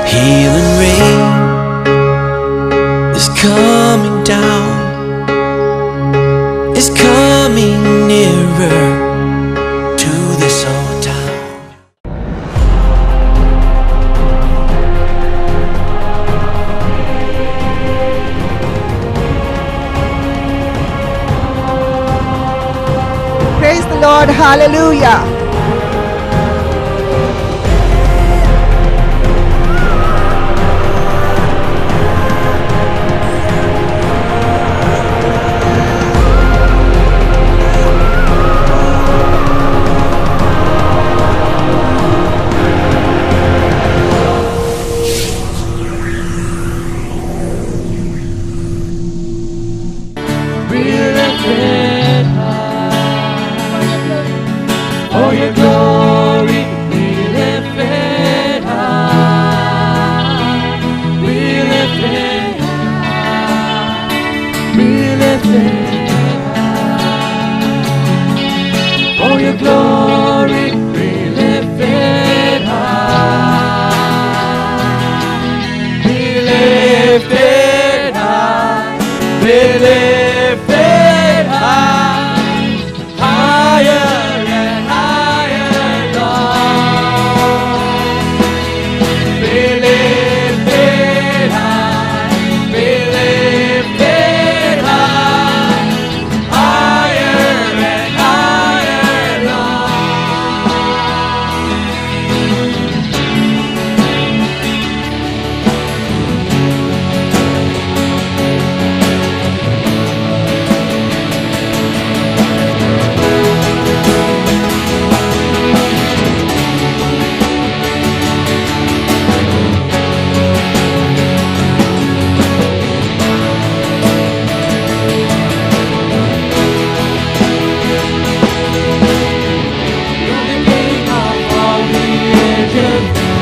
Healing rain is coming down, is coming nearer to this old town. Praise the Lord, hallelujah. For your glory, be lifted high. Be lifted high. Be lifted high. For your glory, be lifted high. Be lifted high. Be lifted high. Higher.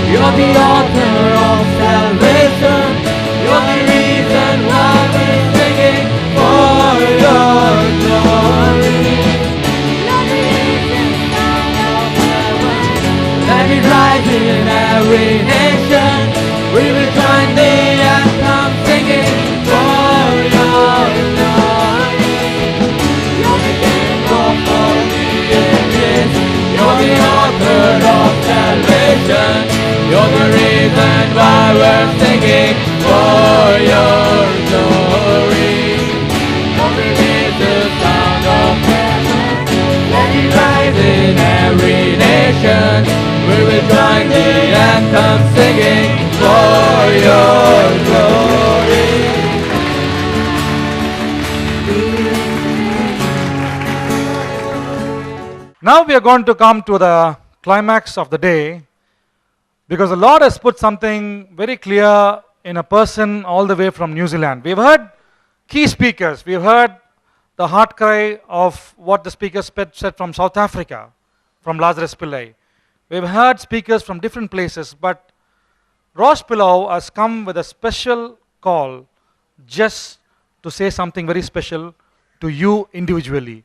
You're the author of salvation. You're the reason why we're singing for your glory. You're the reason sound of heaven. Let it rise in every nation. We will join the anthem singing for your glory. You're the King of all the ages. You're the author of salvation. You're the reason why we're singing for your glory. You're the sound of heaven. Let it rise in every nation. We will join the anthem singing for your glory. Now we are going to come to the climax of the day, because the Lord has put something very clear in a person all the way from New Zealand. We've heard key speakers. We've heard the heart cry of what the speaker said from South Africa, from Lazarus Pillai. We've heard speakers from different places, but Ross Pillau has come with a special call just to say something very special to you individually.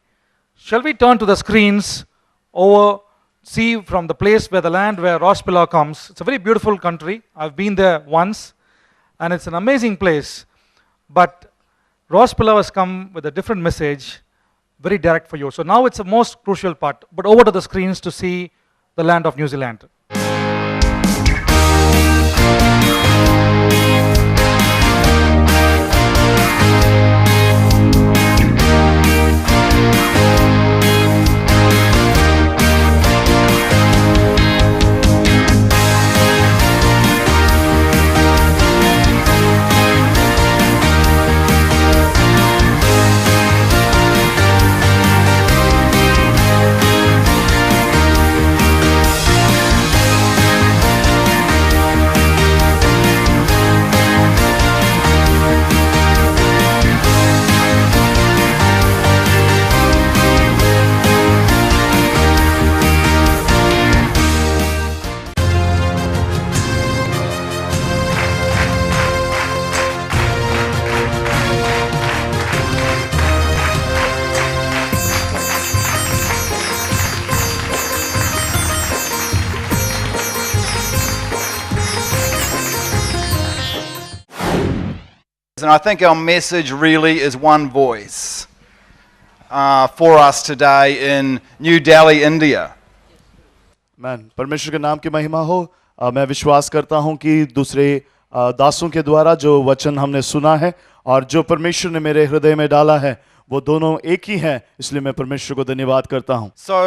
Shall we turn to the screens over, see from the place where the land where Ross Pillau comes. It's a very beautiful country. I've been there once, and it's an amazing place. But Ross Pillau has come with a different message, very direct for you. So now it's the most crucial part. But over to the screens to see the land of New Zealand. And I think our message really is one voice for us today in New Delhi, India. Man परमेश्वर के नाम की महिमा हो। मैं विश्वास करता हूं कि दूसरे दासों के द्वारा जो वचन हमने सुना है और जो परमेश्वर ने मेरे हृदय में डाला है वो दोनों एक ही हैं, इसलिए मैं परमेश्वर को धन्यवाद करता हूं। So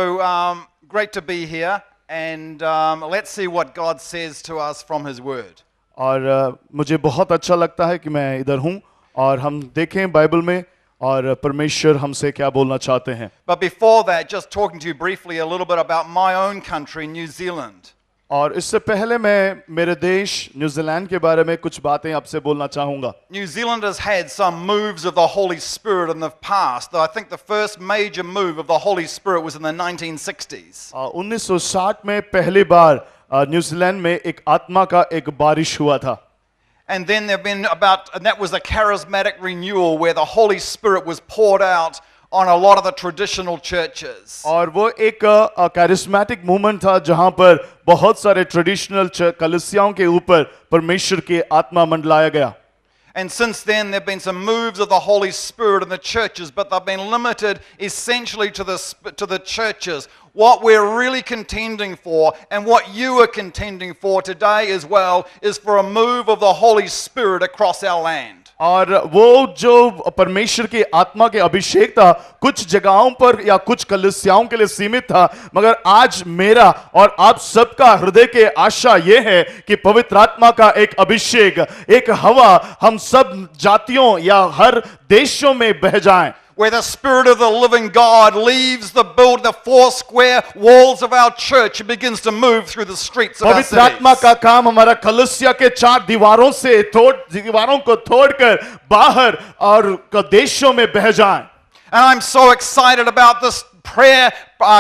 great to be here, and let's see what God says to us from His Word. और मुझे बहुत अच्छा लगता है कि मैं इधर हूं और हम देखें बाइबल में और परमेश्वर हमसे क्या बोलना चाहते हैं। But before that, just talking to you briefly a little bit about my own country, New Zealand. और इससे पहले मैं मेरे देश न्यूजीलैंड के बारे में कुछ बातें आपसे बोलना चाहूंगा। New Zealand has had some moves of the Holy Spirit in the past. Though I think the first major move of the Holy Spirit was in the 1960s. 1960 में पहली बार न्यूजीलैंड में एक आत्मा का एक बारिश हुआ था। And then there have been and that was a charismatic renewal where the Holy Spirit was poured out on a lot of the traditional churches. और वो एक कैरिस्मेटिक मूवमेंट था जहां पर बहुत सारे ट्रेडिशनल कलीसियाओं के ऊपर परमेश्वर की आत्मा मंडलाया गया। And since then there have been some moves of the Holy Spirit in the churches, but they've been limited essentially to the churches. What we're really contending for, and what you are contending for today as well, is for a move of the Holy Spirit across our land. और वो जो परमेश्वर की आत्मा के अभिषेक था कुछ जगहों पर या कुछ कलीसियाओं के लिए सीमित था, मगर आज मेरा और आप सबका हृदय के आशा ये है कि पवित्र आत्मा का एक अभिषेक, एक हवा हम सब जातियों या हर देशों में बह जाए। Where the Spirit of the living God leaves the four square walls of our church and begins to move through the streets of our पवित्र आत्मा cities. का काम हमारा कलीसिया के चार दीवारों को तोड़कर बाहर और देशों में बह जाए। And I'm so excited about this prayer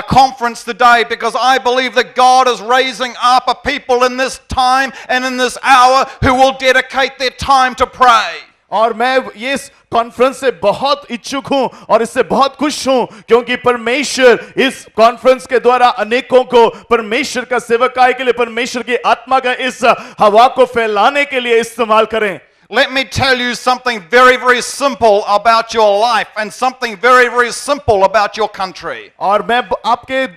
conference today because I believe that God is raising up a people in this time and in this hour who will dedicate their time to pray. और मैं ये इस conference से बहुत इच्छुक हूं और इससे बहुत खुश हूं क्योंकि परमेश्वर इस कॉन्फ्रेंस के द्वारा अनेकों को परमेश्वर का सेवकाई के लिए, परमेश्वर की आत्मा का इस हवा को फैलाने के लिए इस्तेमाल करें। Let me tell you something very, very simple about your life and something very, very simple about your country. और मैं आपके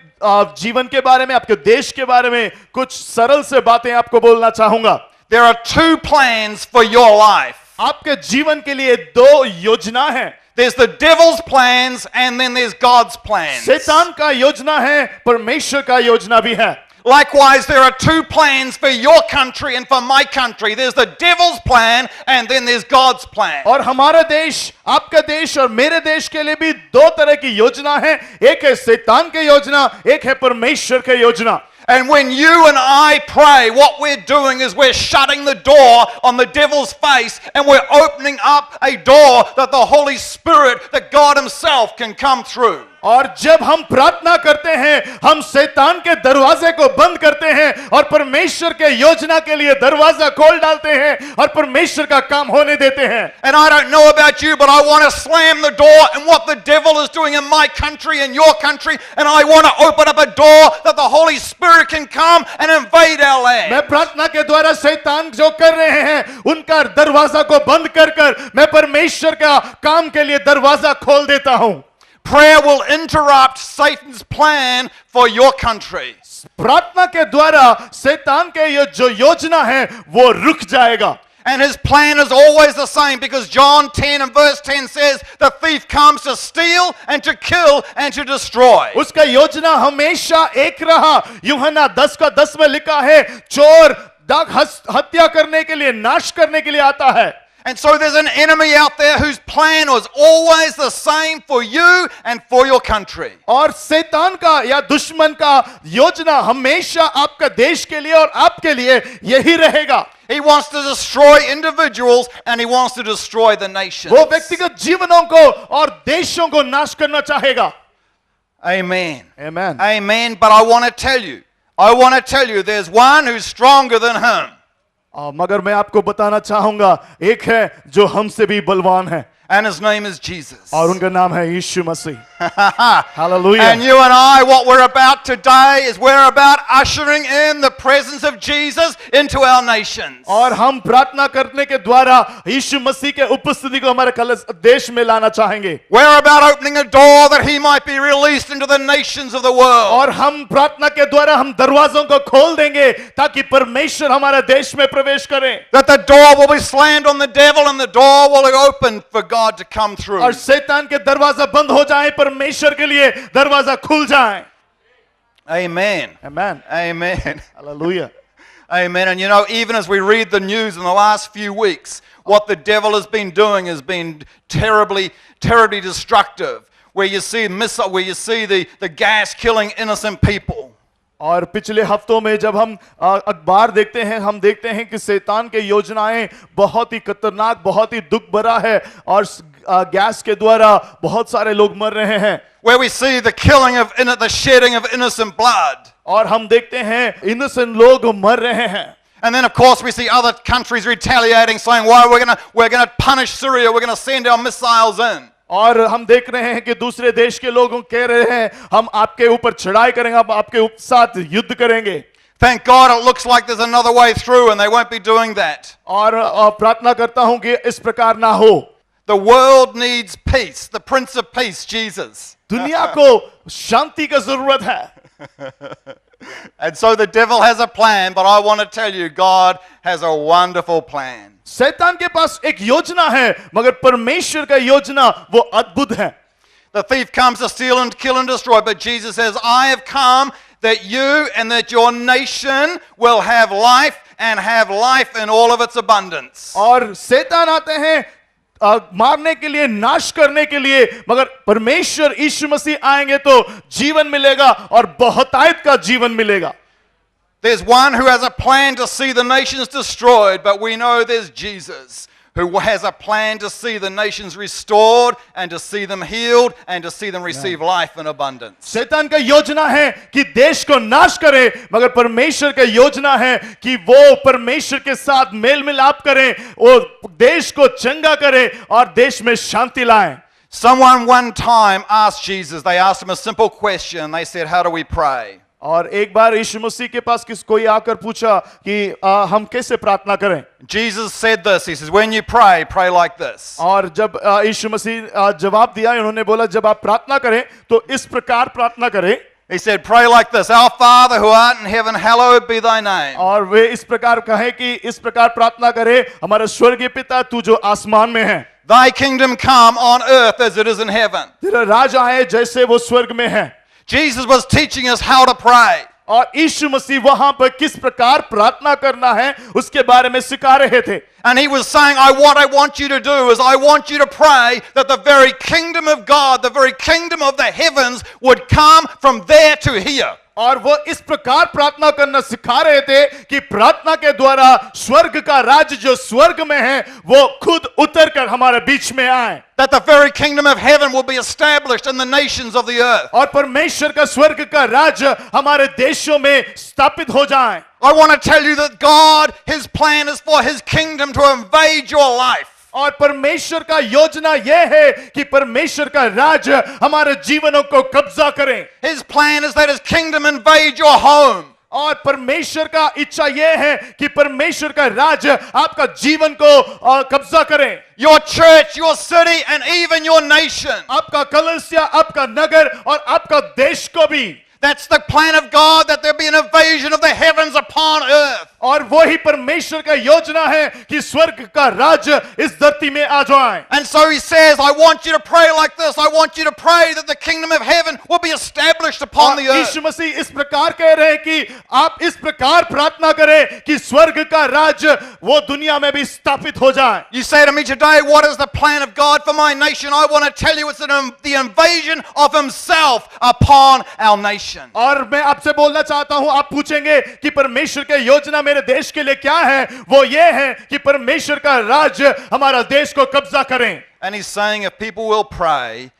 जीवन के बारे में, आपके देश के बारे में कुछ सरल से बातें आपको बोलना चाहूंगा। There are two plans for your life. आपके जीवन के लिए दो योजना है। There's the devil's plans and then there's God's plans. शैतान का योजना है, परमेश्वर का योजना भी है। Likewise, there are two plans for your country and for my country. There's the devil's plan and then there's God's plan. और हमारा देश, आपका देश और मेरे देश के लिए भी दो तरह की योजना है। एक है शैतान की योजना, एक है परमेश्वर की योजना। And when you and I pray, what we're doing is we're shutting the door on the devil's face and we're opening up a door that the Holy Spirit, that God Himself can come through. और जब हम प्रार्थना करते हैं हम शैतान के दरवाजे को बंद करते हैं और परमेश्वर के योजना के लिए दरवाजा खोल डालते हैं और परमेश्वर का काम होने देते हैं। And I don't know about you, but I want to slam the door and what the devil is doing in my country and your country, and I want to open up a door that the Holy Spirit can come and invade our land. मैं प्रार्थना के द्वारा शैतान जो कर रहे हैं उनका दरवाजा को बंद कर मैं परमेश्वर का काम के लिए दरवाजा खोल देता हूं। Prayer will interrupt Satan's plan for your country. प्रार्थना के द्वारा शैतान के ये जो योजना है वो रुक जाएगा। And his plan is always the same because John 10 and verse 10 says the thief comes to steal and to kill and to destroy. उसका योजना हमेशा एक रहा। यूहन्ना 10:10 में लिखा है चोर हत्या करने के लिए, नाश करने के लिए आता है। And so there's an enemy out there whose plan was always the same for you and for your country. और शैतान का या दुश्मन का योजना हमेशा आपका देश के लिए और आपके लिए यही रहेगा। He wants to destroy individuals and he wants to destroy the nations. वो व्यक्तिगत जीवनों को और देशों को नाश करना चाहेगा। Amen. Amen. Amen. But I want to tell you, there's one who's stronger than him. मगर मैं आपको बताना चाहूंगा एक है जो हमसे भी बलवान है। And his name is Jesus. और उनका नाम है यीशु मसीह। Hallelujah. And you and I, what we're about today is we're about ushering in the presence of Jesus into our nations. और हम प्रार्थना करने के द्वारा यीशु मसीह के उपस्थिति को हमारे देश में लाना चाहेंगे। We're about opening a door that he might be released into the nations of the world. और हम प्रार्थना के द्वारा हम दरवाजों को खोल देंगे ताकि परमेश्वर हमारे देश में प्रवेश करे। That the door will be slammed on the devil and the door will be open for God to come through. और शैतान के दरवाजा बंद हो जाए, परमेश्वर के लिए दरवाजा खुल जाए। Amen. Amen. Amen. Hallelujah. Amen. And you know, even as we read the news in the last few weeks, what the devil has been doing has been terribly destructive. Where you see the gas killing innocent people. और पिछले हफ्तों में जब हम अखबार देखते हैं, हम देखते हैं कि शैतान के योजनाएं बहुत ही खतरनाक, बहुत ही दुख भरा है और गैस के द्वारा बहुत सारे लोग मर रहे हैं। Where we see the killing of the shedding of innocent blood. और हम देखते हैं इनोसेंट लोग मर रहे हैं। And then of course we see other countries retaliating, saying, "Well, we're going to punish Syria. We're going to send our missiles in." और हम देख रहे हैं कि दूसरे देश के लोग कह रहे हैं हम आपके ऊपर चढ़ाई करेंगे, हम आपके साथ युद्ध करेंगे। Thank God it looks like there's another way through and they won't be doing that. और प्रार्थना करता हूं कि इस प्रकार ना हो। The world needs peace, the Prince of Peace, Jesus. दुनिया को शांति की जरूरत है। And so the devil has a plan, but I want to tell you, God has a wonderful plan. शैतान के पास एक योजना है, मगर परमेश्वर का योजना वो अद्भुत है। The thief comes to steal and kill and destroy, but Jesus says, "I have come that you and that your nation will have life and have life in all of its abundance." और शैतान आते हैं मारने के लिए, नाश करने के लिए, मगर परमेश्वर यीशु मसीह आएंगे तो जीवन मिलेगा और बहुतायत का जीवन मिलेगा। There's one who has a plan to see the nations destroyed, but we know there's Jesus who has a plan to see the nations restored and to see them healed and to see them receive life in abundance. शैतान का योजना है कि देश को नाश करे, मगर परमेश्वर का योजना है कि वो परमेश्वर के साथ मेल मिलाप करे, वो देश को चंगा करे और देश में शांति लाए। Someone one time asked Jesus, they asked him a simple question. They said, "How do we pray?" और एक बार यीशु मसीह के पास कोई आकर पूछा कि हम कैसे प्रार्थना करें। Jesus said this. He says, "When you pray, pray like this." और जब यीशु मसीह जवाब दिया, उन्होंने बोला जब आप प्रार्थना करें तो इस प्रकार प्रार्थना करें। He said, "Pray like this. Our Father who art in heaven, hallowed be thy name." और वे इस प्रकार कहे कि इस प्रकार प्रार्थना करे, हमारा स्वर्गीय पिता तू जो आसमान में है। Thy kingdom come on earth as it is in heaven. तेरा राज आए जैसे वो स्वर्ग में है। Jesus was teaching us how to pray. और यीशु मसीह वहां पर किस प्रकार प्रार्थना करना है उसके बारे में सिखा रहे थे। And he was saying, what I want you to do is I want you to pray that the very kingdom of God, the very kingdom of the heavens would come from there to here. और वो इस प्रकार प्रार्थना करना सिखा रहे थे कि प्रार्थना के द्वारा स्वर्ग का राज्य जो स्वर्ग में है वो खुद उतर कर हमारे बीच में आए। That the very kingdom of heaven will be established in the nations of the earth. और परमेश्वर का स्वर्ग का राज्य हमारे देशों में स्थापित हो जाए। I want to tell you that God, his plan is for his kingdom to invade your life. और परमेश्वर का योजना यह है कि परमेश्वर का राज्य हमारे जीवनों को कब्जा करे। His plan is that his kingdom invade your home. और परमेश्वर का इच्छा यह है कि परमेश्वर का राज्य आपका जीवन को कब्जा करे। Your church, your city, and even your nation. आपका कलीसिया, आपका नगर और आपका देश को भी। That's the plan of God, that there be an invasion of the heavens upon earth. और वही परमेश्वर का योजना है कि स्वर्ग का राज्य इस धरती में आ जाए। And so he says, I want you to pray like this. I want you to pray that the kingdom of heaven will be established upon the earth. यीशु मसीह इस प्रकार कह रहे हैं कि आप इस प्रकार प्रार्थना करें कि स्वर्ग का राज्य वो दुनिया में भी स्थापित हो जाए। You say to me today, what is the plan of God for my nation? I want to tell you it's the invasion of himself upon our nation. और मैं आपसे बोलना चाहता हूं, आप पूछेंगे कि परमेश्वर की योजना मेरे देश के लिए क्या है? वो ये है कि परमेश्वर का राज्य हमारा देश को कब्जा करें। And he's saying, if people will pray,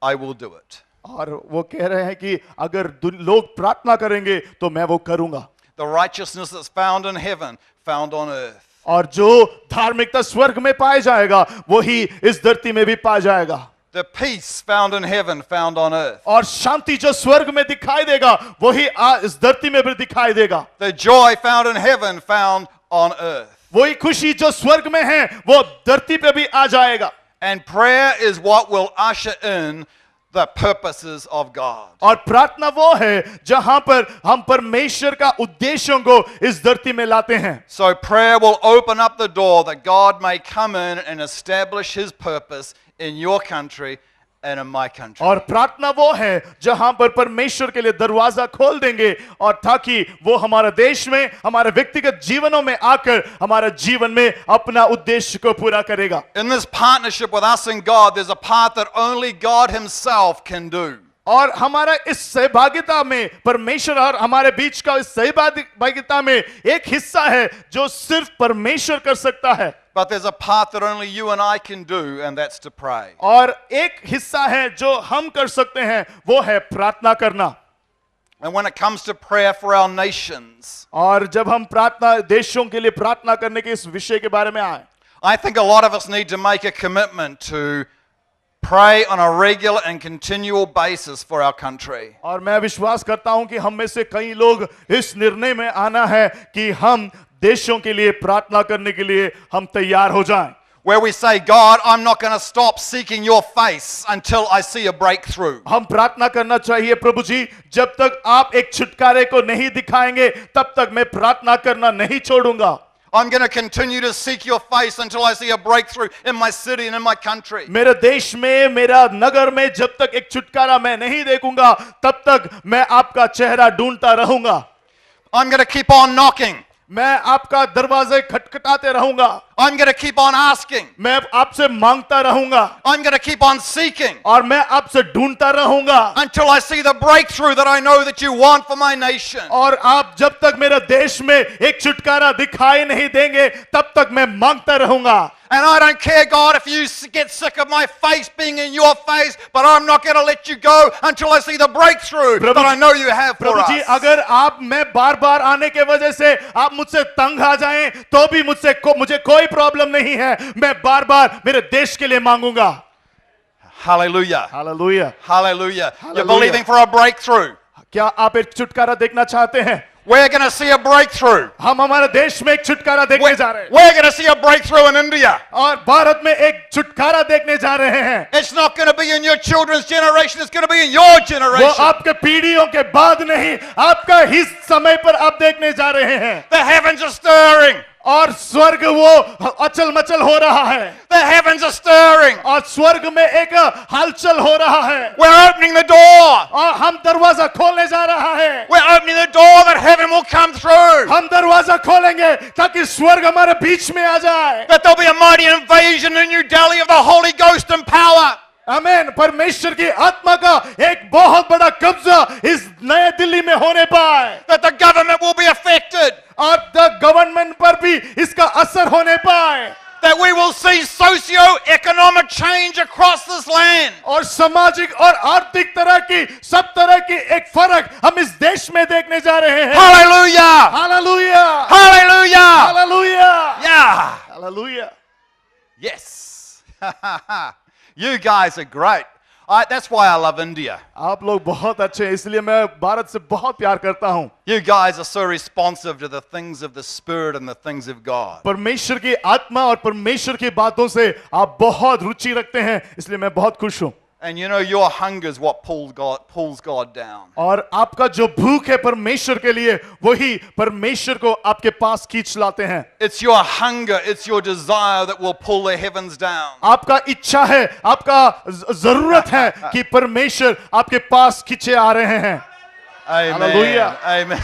I will do it. और वो कह रहे हैं कि अगर लोग प्रार्थना करेंगे तो मैं वो करूंगा। The righteousness that's found in heaven, found on earth. और जो धार्मिकता स्वर्ग में पाया जाएगा वही इस धरती में भी पाया जाएगा। The peace found in heaven, found on earth. और शांति जो स्वर्ग में दिखाई देगा वही इस धरती में भी दिखाई देगा। The joy found in heaven, found on earth. वही खुशी जो स्वर्ग में है वो धरती पे भी आ जाएगा। And prayer is what will usher in the purposes of God. और प्रार्थना वो है जहां पर हम परमेश्वर का उद्देश्यों को इस धरती में लाते हैं। So prayer will open up the door that God may come in and establish his purpose in your country and in my country. और प्रार्थना वो है जहां पर परमेश्वर के लिए दरवाजा खोल देंगे और ताकि वो हमारे देश में, हमारे व्यक्तिगत जीवनों में आकर हमारे जीवन में अपना उद्देश्य को पूरा करेगा। In this partnership with us and God, there's a part that only God himself can do. और हमारा इस सहभागिता में परमेश्वर और हमारे बीच का इस सहभागिता में एक हिस्सा है जो सिर्फ परमेश्वर कर सकता है। But there's a part that only you and I can do, and that's to pray. और एक हिस्सा है जो हम कर सकते हैं वो है प्रार्थना करना। And when it comes to prayer for our nations, और जब हम प्रार्थना देशों के लिए प्रार्थना करने के इस विषय के बारे में आए, I think a lot of us need to make a commitment to pray on a regular and continual basis for our country. और मैं विश्वास करता हूं कि हम में से कई लोग इस निर्णय में आना है कि हम देशों के लिए प्रार्थना करने के लिए हम तैयार हो जाएं। Where we say, God, I'm not going to stop seeking your face until I see a breakthrough. हम प्रार्थना करना चाहिए, प्रभु जी जब तक आप एक छुटकारे को नहीं दिखाएंगे तब तक मैं प्रार्थना करना नहीं छोड़ूंगा। I'm going to continue to seek your face until I see a breakthrough in my city and in my country. मेरे देश में, मेरा नगर में जब तक एक छुटकारा मैं नहीं देखूंगा तब तक मैं आपका चेहरा ढूंढता रहूंगा। I'm going to keep on knocking. मैं आपका दरवाजे खटखटाते रहूंगा। I'm going to keep on asking. मैं आपसे मांगता रहूंगा I'm going to keep on seeking और मैं आपसे ढूंढता रहूंगा until I see the breakthrough that I know that you want for my nation. और आप जब तक मेरे देश में एक छुटकारा दिखाई नहीं देंगे तब तक मैं मांगता रहूंगा। And I don't care, God, if you get sick of my face being in your face, but I'm not going to let you go until I see the breakthrough that I know you have for Prabhu ji us. अगर आप मैं बार बार आने के वजह से आप मुझसे तंग आ जाएं तो भी मुझे कोई प्रॉब्लम नहीं है। मैं बार बार मेरे देश के लिए मांगूंगा। Hallelujah. Hallelujah. Hallelujah. You're Hallelujah. believing for a breakthrough. क्या आप एक छुटकारा देखना चाहते हैं? We're going to see a breakthrough. हम हमारे देश में एक छुटकारा देखने जा रहे हैं We're going to see a breakthrough in India. और भारत में एक छुटकारा देखने जा रहे हैं। It's not going to be in your children's generation, it's going to be in your वो generation. आपके पीढ़ियों के बाद नहीं, आपका ही समय पर आप देखने जा रहे हैं। The heavens are stirring. और स्वर्ग वो अचल मचल हो रहा है। The heavens are stirring. और स्वर्ग में एक हलचल हो रहा है। We're opening the door. और हम दरवाजा खोलने जा रहा है। We're opening the door that heaven will come through. हम दरवाजा खोलेंगे ताकि स्वर्ग हमारे बीच में आ जाए। That there'll be a mighty invasion in New Delhi of the Holy Ghost and power. आमीन। परमेश्वर की आत्मा का एक बहुत बड़ा कब्जा इस नए दिल्ली में होने पाए। That the government will be affected. और द गवर्नमेंट पर भी इसका असर होने पाए। That we will see socio-economic change across this land. और सामाजिक और आर्थिक तरह की सब तरह की एक फर्क हम इस देश में देखने जा रहे हैं। Hallelujah! Hallelujah. Hallelujah! Hallelujah. Yeah! Hallelujah. Yes! You guys are great. That's why I love India. आप लोग बहुत अच्छे हैं, इसलिए मैं भारत से बहुत प्यार करता हूं। You guys are so responsive to the things of the Spirit and the things of God. परमेश्वर की आत्मा और परमेश्वर की बातों से आप बहुत रुचि रखते हैं, इसलिए मैं बहुत खुश हूं। And you know, your hunger is what pulls God down. और आपका जो भूख है परमेश्वर के लिए वही परमेश्वर को आपके पास खींच लाते हैं। It's your hunger, it's your desire that will pull the heavens down. आपका इच्छा है, आपका जरूरत है कि परमेश्वर आपके पास खींचे आ रहे हैं। Amen. Hallelujah. Amen.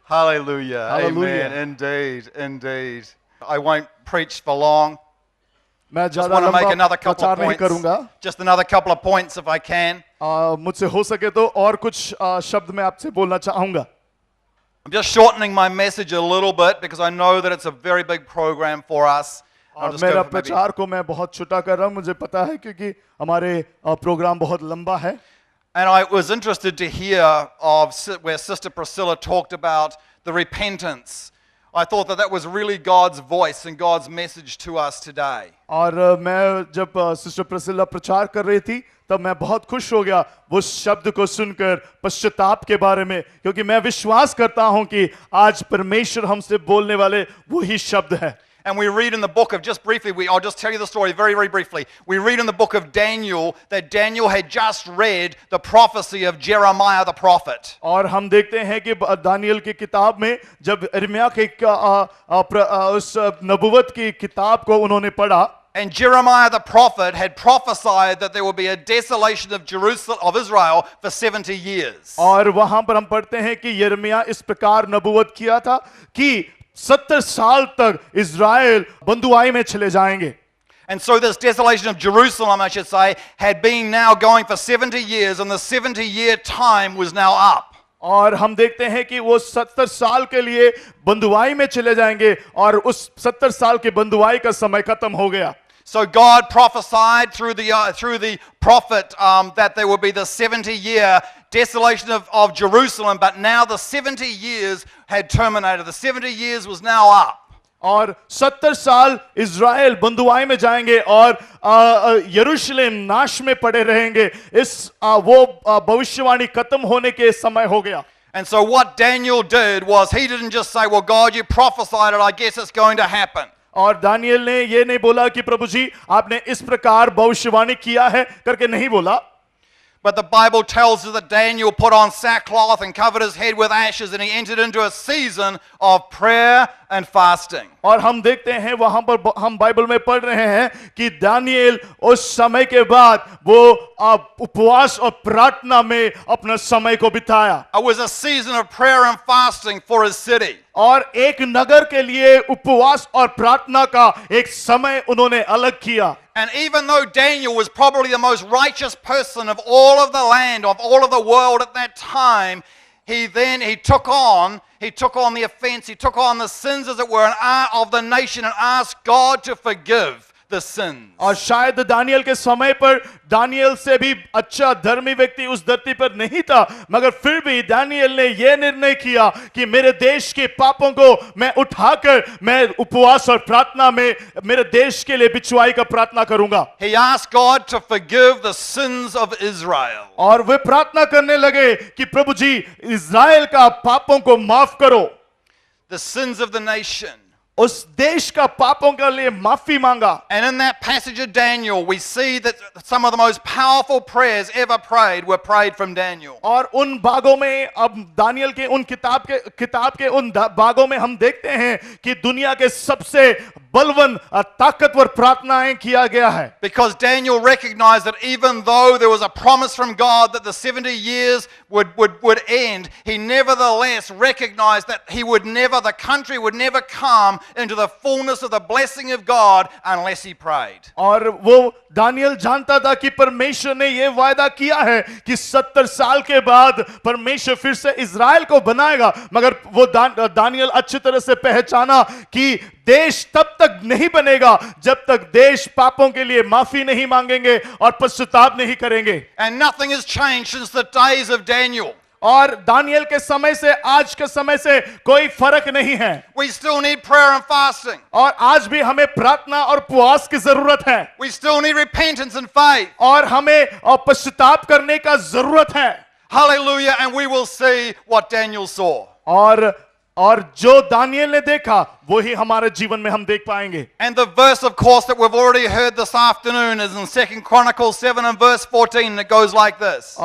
Hallelujah. Hallelujah. Amen. Indeed. Indeed. I won't preach for long. मैं Just ज्यादा want to make लंबा another couple प्रचार of नहीं points. करूंगा। Just another couple of points if I can. मुझसे हो सके तो और कुछ शब्द मैं आपसे बोलना चाहूंगा। I'm just shortening my message a little bit because I know that it's a very big program for us. I'll और just मेरा go for maybe- प्रचार को मैं बहुत छोटा कर रहा हूं, मुझे पता है क्योंकि हमारे प्रोग्राम बहुत लंबा है। And I was interested to hear of where Sister Priscilla talked about the repentance I thought that that was really God's voice and God's message to us today. और मैं जब सिस्टर प्रिसिल्ला प्रचार कर रही थी तब मैं बहुत खुश हो गया वो शब्द को सुनकर पश्चाताप के बारे में, क्योंकि मैं विश्वास करता हूं कि आज परमेश्वर हमसे बोलने वाले वही शब्द है। And we read in the book of, just briefly, I'll just tell you the story very, very briefly. We read in the book of Daniel that Daniel had just read the prophecy of Jeremiah the prophet. और हम देखते हैं कि Daniel की किताब में जब यिर्मयाह के उस नबुवत की किताब को उन्होंने पढ़ा, And Jeremiah the prophet had prophesied that there would be a desolation of Jerusalem, of Israel, for 70 years. और वहां पर हम पढ़ते हैं कि यिर्मयाह इस प्रकार नबुवत किया था कि 70 साल तक इज़राइल बंदुआई में चले जाएंगे। And so this desolation of Jerusalem, I should say, had been now going for 70 years, and the 70-year time was now up. और हम देखते हैं कि वो 70 साल के लिए बंदुआई में चले जाएंगे और उस 70 साल के बंदुआई का समय खत्म हो गया। So God prophesied through the prophet that there would be the 70-year desolation of Jerusalem, but now the 70 years had terminated. The 70 years was now up. और 70 साल इज़राइल बंदुआई में जाएंगे और यरूशलेम नाश में पड़े रहेंगे। इस वो भविष्यवाणी खत्म होने के समय हो गया। And so what Daniel did was he didn't just say, well, God, you prophesied it, I guess it's going to happen. और दानियल ने ये नहीं बोला कि प्रभु जी आपने इस प्रकार भविष्यवाणी किया है करके नहीं बोला। But the Bible tells us that Daniel put on sackcloth and covered his head with ashes, and he entered into a season of prayer and fasting. और हम देखते हैं वहां पर हम बाइबल में पढ़ रहे हैं कि दानियल उस समय के बाद वो उपवास और प्रार्थना में अपना समय को बिताया। It was a season of prayer and fasting for his city. और एक नगर के लिए उपवास और प्रार्थना का एक समय उन्होंने अलग किया। And even though Daniel was probably the most righteous person of all of the land, of all of the world at that time, he took on the offense, he took on the sins, as it were, of the nation, and asked God to forgive the sins. और शायद Daniel के समय पर Daniel से भी अच्छा धर्मी व्यक्ति उस धरती पर नहीं था, मगर फिर भी दानियल ने यह निर्णय किया कि मेरे देश के पापों को मैं उठाकर मैं उपवास और प्रार्थना में मेरे देश के लिए बिचवाई का प्रार्थना करूंगा। He asked God to forgive the sins of Israel. और वे प्रार्थना करने लगे कि प्रभु जी इज़राइल का पापों को माफ करो। The sins of the nation. उस देश का पापों के लिए माफी मांगा। And in that passage of Daniel, we see that some of the most powerful prayers ever prayed were prayed from Daniel. और उन भागों में अब दानियल के उन किताब के उन भागों में हम देखते हैं कि दुनिया के सबसे बलवान ताकतवर प्रार्थनाएं किया गया है। Because Daniel recognized that even though there was a promise from God that the 70 years would end, he nevertheless recognized that the country would never come into the fullness of the blessing of God unless he prayed. और वो Daniel जानता था कि परमेश्वर ने ये वायदा किया है कि 70 साल के बाद परमेश्वर फिर से इज़राइल को बनाएगा, मगर वो दानियल अच्छी तरह से पहचाना कि देश तब तक नहीं बनेगा जब तक देश पापों के लिए माफी नहीं मांगेंगे और पश्चाताप नहीं करेंगे। And nothing has changed since the days of Daniel. और दानियल के समय से आज के समय से कोई फर्क नहीं है। We still need prayer and fasting. और आज भी हमें प्रार्थना और उपवास की जरूरत है। We still need repentance and faith. और हमें पश्चाताप करने का जरूरत है। Hallelujah, and we will see what Daniel saw. और जो दानियल ने देखा वही हमारे जीवन में हम देख पाएंगे। And the verse, of course, that we've already heard this afternoon is in 2 Chronicles 7 and verse 14, and it goes like this.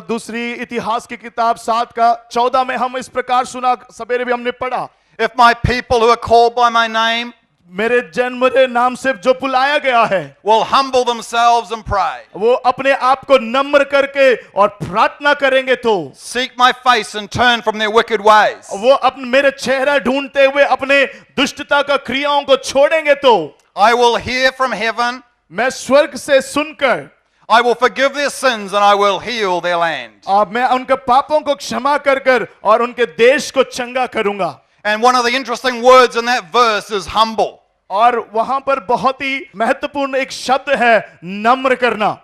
दूसरी इतिहास की किताब 7 का 14 में हम इस प्रकार सुना, सवेरे भी हमने पढ़ा। If my people who are called by my name मेरे जन्म के नाम से जो बुलाया गया है will humble themselves and pray, वो अपने आप को नम्र करके और प्रार्थना करेंगे तो seek my face and turn from their wicked ways, वो अपने मेरे चेहरा ढूंढते हुए अपने दुष्टता का क्रियाओं को छोड़ेंगे तो I will hear from heaven, मैं स्वर्ग से सुनकर I will forgive their sins, and I will heal their land. मैं उनके पापों को क्षमा कर और उनके देश को चंगा करूंगा। And one of the interesting words in that verse is humble. और वहां पर बहुत ही महत्वपूर्ण एक शब्द है नम्र करना।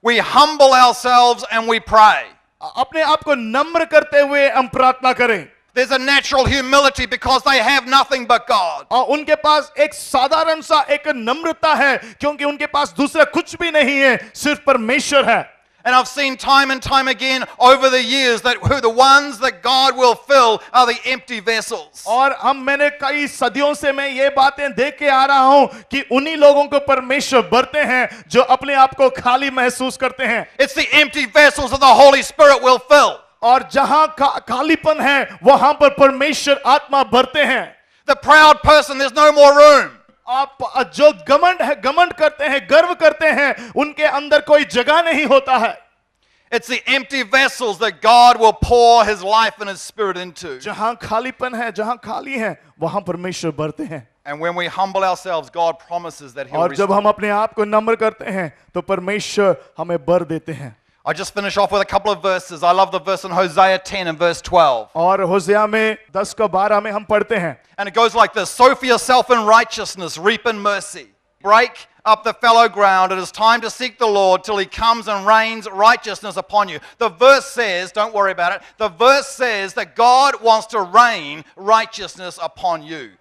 We humble ourselves and we pray. अपने आप को नम्र करते हुए हम प्रार्थना करें। There's a natural humility because they have nothing but God. और उनके पास एक साधारण सा एक नम्रता है क्योंकि उनके पास दूसरा कुछ भी नहीं है, सिर्फ परमेश्वर है। And I've seen time and time again over the years that who the ones that God will fill are the empty vessels. और मैंने कई सदियों से मैं ये बातें देख के आ रहा हूं कि उन्हीं लोगों को परमेश्वर भरते हैं जो अपने आप को खाली महसूस करते हैं। It's the empty vessels that the Holy Spirit will fill. और जहां खालीपन है वहां पर परमेश्वर आत्मा भरते हैं। The proud person, there's no more room. आप जो घमंड करते हैं, गर्व करते हैं, उनके अंदर कोई जगह नहीं होता है। It's the empty vessels that God will pour His life and His Spirit into. जहां खालीपन है, जहां खाली है, वहां परमेश्वर भरते हैं। And when we humble ourselves, God promises that He'll और जब restore. हम अपने आप को नम्र करते हैं तो परमेश्वर हमें भर देते हैं। I just finish off with a couple of verses. I love the verse in Hosea 10 and verse 12. और होशिया में 10 का 12 में हम पढ़ते हैं। And it goes like this: sow for yourself in righteousness, reap in mercy. Break up the fallow ground. It is time to seek the Lord till He comes and rains righteousness upon you. The verse says, don't worry about it, the verse says that God wants to rain righteousness upon you.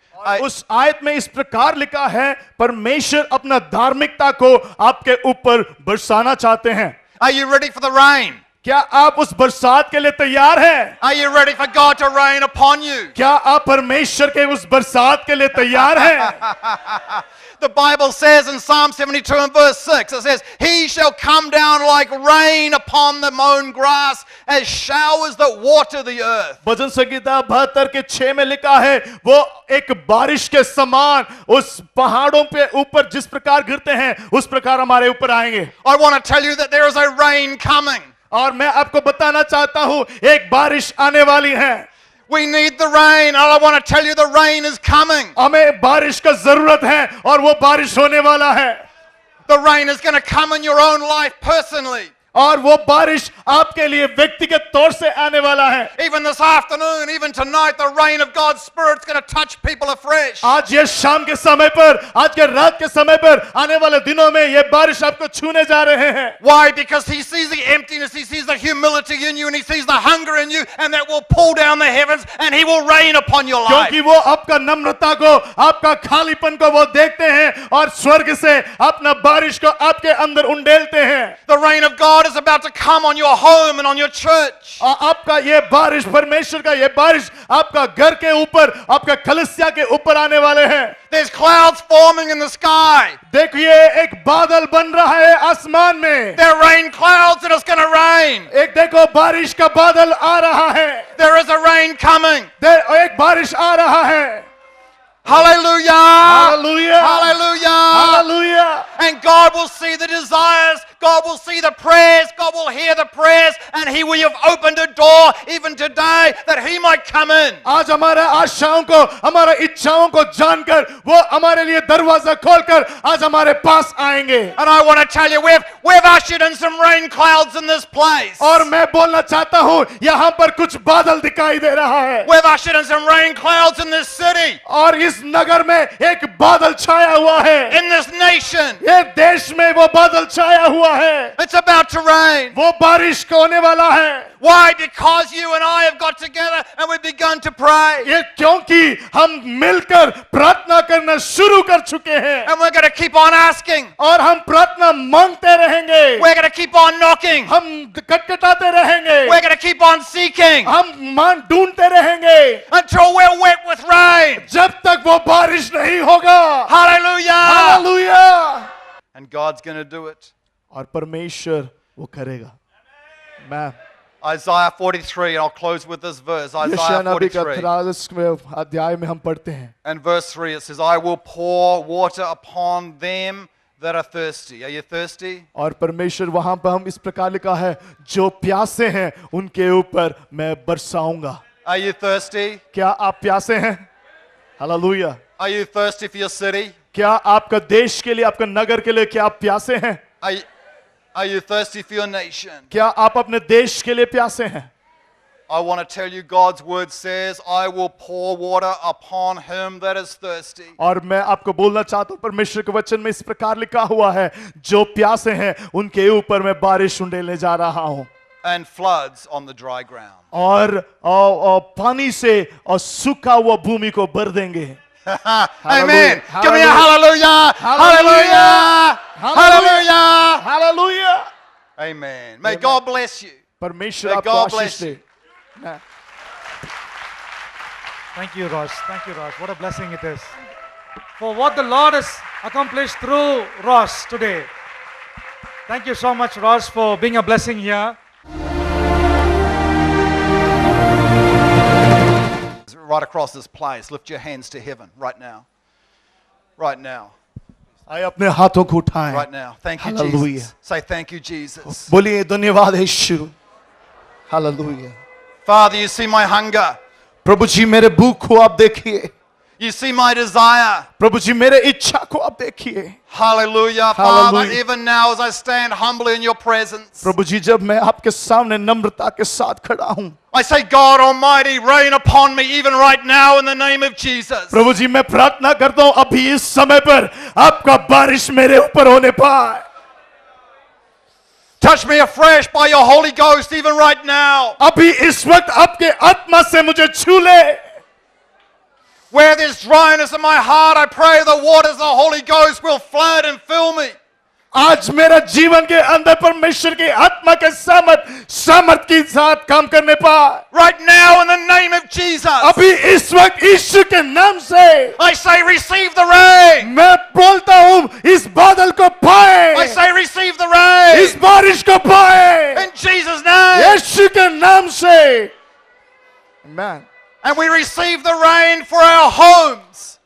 उस आयत में इस प्रकार लिखा है, परमेश्वर अपना धार्मिकता को आपके ऊपर बरसाना चाहते हैं। Are you ready for the rain? क्या आप उस बरसात के लिए तैयार हैं? Are you ready for God to rain upon you? क्या आप परमेश्वर के उस बरसात के लिए तैयार हैं? The Bible says in Psalm 72 and verse 6, it says, He shall come down like rain upon the mown grass, as showers that water the earth. भजन संगीता 72 के 6 में लिखा है, वो एक बारिश के समान उस पहाड़ों पे ऊपर जिस प्रकार गिरते हैं उस प्रकार हमारे ऊपर आएंगे। I want to tell you that there is a rain coming. और मैं आपको बताना चाहता हूं, एक बारिश आने वाली है। We need the rain. And I want to tell you the rain is coming. हमें बारिश का जरूरत है और वो बारिश होने वाला है। The rain is going to come in your own life personally. और वो बारिश आपके लिए व्यक्तिगत तौर से आने वाला है। Even this afternoon, even tonight, the rain of God's Spirit's going to touch people afresh. आज ये शाम के समय पर, आज के रात के समय पर, आने वाले दिनों में ये बारिश आपको छूने जा रहे हैं। Why? Because He sees the emptiness, He sees the humility in you, and He sees the hunger in you, and that will pull down the heavens, and He will rain upon your life. क्योंकि वो आपका नम्रता को, आपका खालीपन को वो देखते हैं और स्वर्ग से अपना बारिश को आपके अंदर उंडेलते हैं। The rain of God is about to come on your home and on your church. आपका ये बारिश, परमेश्वर का ये बारिश आपका घर के ऊपर, आपका कलीसिया के ऊपर आने वाले हैं। There's clouds forming in the sky. देखिए एक बादल बन रहा है आसमान में। There are rain clouds and it's going to rain. एक देखो बारिश का बादल आ रहा है। There is a rain coming. एक बारिश आ रहा है। Hallelujah. Hallelujah. Hallelujah. Hallelujah. And God will see the desires. God will see the prayers. God will hear the prayers. And He will have opened a door even today that He might come in. आज हमारे आशाओं को, हमारे इच्छाओं को जानकर वो हमारे लिए दरवाजा खोलकर आज हमारे पास आएंगे। And I want to tell you, we've ushered in some rain clouds in this place. और मैं बोलना चाहता हूँ, यहाँ पर कुछ बादल दिखाई दे रहा है। We've ushered in some rain clouds in this city. और इस नगर में एक बादल छाया हुआ है। In this nation. ये देश में वो बादल छाया हुआ है। It's about to rain. वो बारिश होने वाला है। Why? Because you and I have got together and we've begun to pray. ये क्योंकि हम मिलकर प्रार्थना करना शुरू कर चुके हैं। And we're going to keep on asking. और हम प्रार्थना मांगते रहेंगे। We're going to keep on knocking. हम खटखटाते रहेंगे। We're going to keep on seeking. हम मान ढूंढते रहेंगे। Until we're wet with rain. जब तक वो बारिश नहीं होगा। Hallelujah. Hallelujah. And God's going to do it. और परमेश्वर वो करेगा। मैं Isaiah 43, and I'll close with this verse. यशायाह Isaiah नबी का 43 43वें अध्याय में हम पढ़ते हैं। and verse 3, it says, I will pour water upon them that are thirsty. Are you thirsty? और परमेश्वर वहां पर हम इस प्रकार लिखा है, जो प्यासे हैं उनके ऊपर मैं बरसाऊंगा। Are you thirsty? क्या आप प्यासे हैं? Hallelujah. Are you thirsty for your city? क्या आपका देश के लिए, आपका नगर के लिए क्या आप प्यासे हैं? Are you thirsty for your nation? क्या आप अपने देश के लिए प्यासे हैं? I want to tell you, God's word says, I will pour water upon him that is thirsty. और मैं आपको बोलना चाहता हूं, परमेश्वर के वचन में इस प्रकार लिखा हुआ है, जो प्यासे हैं उनके ऊपर मैं बारिश उंडेलने जा रहा हूं। and floods on the dry ground. और पानी से और सूखा हुआ भूमि को भर देंगे. Amen. Give me a hallelujah. Hallelujah. Hallelujah. Hallelujah. Amen. May God bless you. परमेश्वर May आपको God Ashish bless they. Thank you, Raj. Thank you, Raj. What a blessing it is. For what the Lord has accomplished through Ross today. Thank you so much, Ross, for being a blessing here. Right across this place, lift your hands to heaven right now. Right now. आइए अपने हाथों को उठाएं. Right now. Thank you, Hallelujah. Jesus. Say thank you, Jesus. बोलिए धन्यवाद Yeshu. Hallelujah. Father, you see my hunger. प्रभु जी मेरे भूख को आप देखिए. You see my desire. प्रभु जी मेरे इच्छा को आप देखिए. Hallelujah. Father, Hallelujah. even now as I stand humbly in your presence, प्रभु जी जब मैं आपके सामने नम्रता के साथ खड़ा हूं, I say, God Almighty, rain upon me even right now in the name of Jesus. प्रभु जी मैं प्रार्थना करता हूं अभी इस समय पर आपका बारिश मेरे ऊपर होने पाए. Touch me afresh by your Holy Ghost even right now. अभी इस वक्त आपके आत्मा से मुझे छू ले. Where there's dryness in my heart, I pray the waters of the Holy Ghost will flood and fill me. आज मेरा जीवन के अंदर परमेश्वर की आत्मा के सामर्थ के साथ काम करने पाए. Right now in the name of Jesus. अभी इस वक्त यीशु के नाम से I say receive the rain. मैं बोलता हूं इस बादल को पाए. I say receive the rain. इस बारिश को पाए. In Jesus' name. यीशु के नाम से. Amen. And we receive the rain for our homes.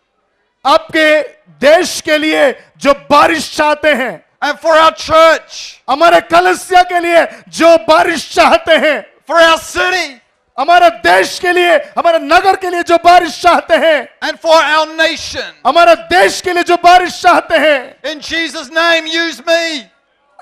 आपके देश के लिए जो बारिश चाहते हैं. And for our church. हमारे कलीसिया के लिए जो बारिश चाहते हैं. For our city. हमारे देश के लिए, हमारे नगर के लिए जो बारिश चाहते हैं. And for our nation. हमारे देश के लिए जो बारिश चाहते हैं. In Jesus' name, use me.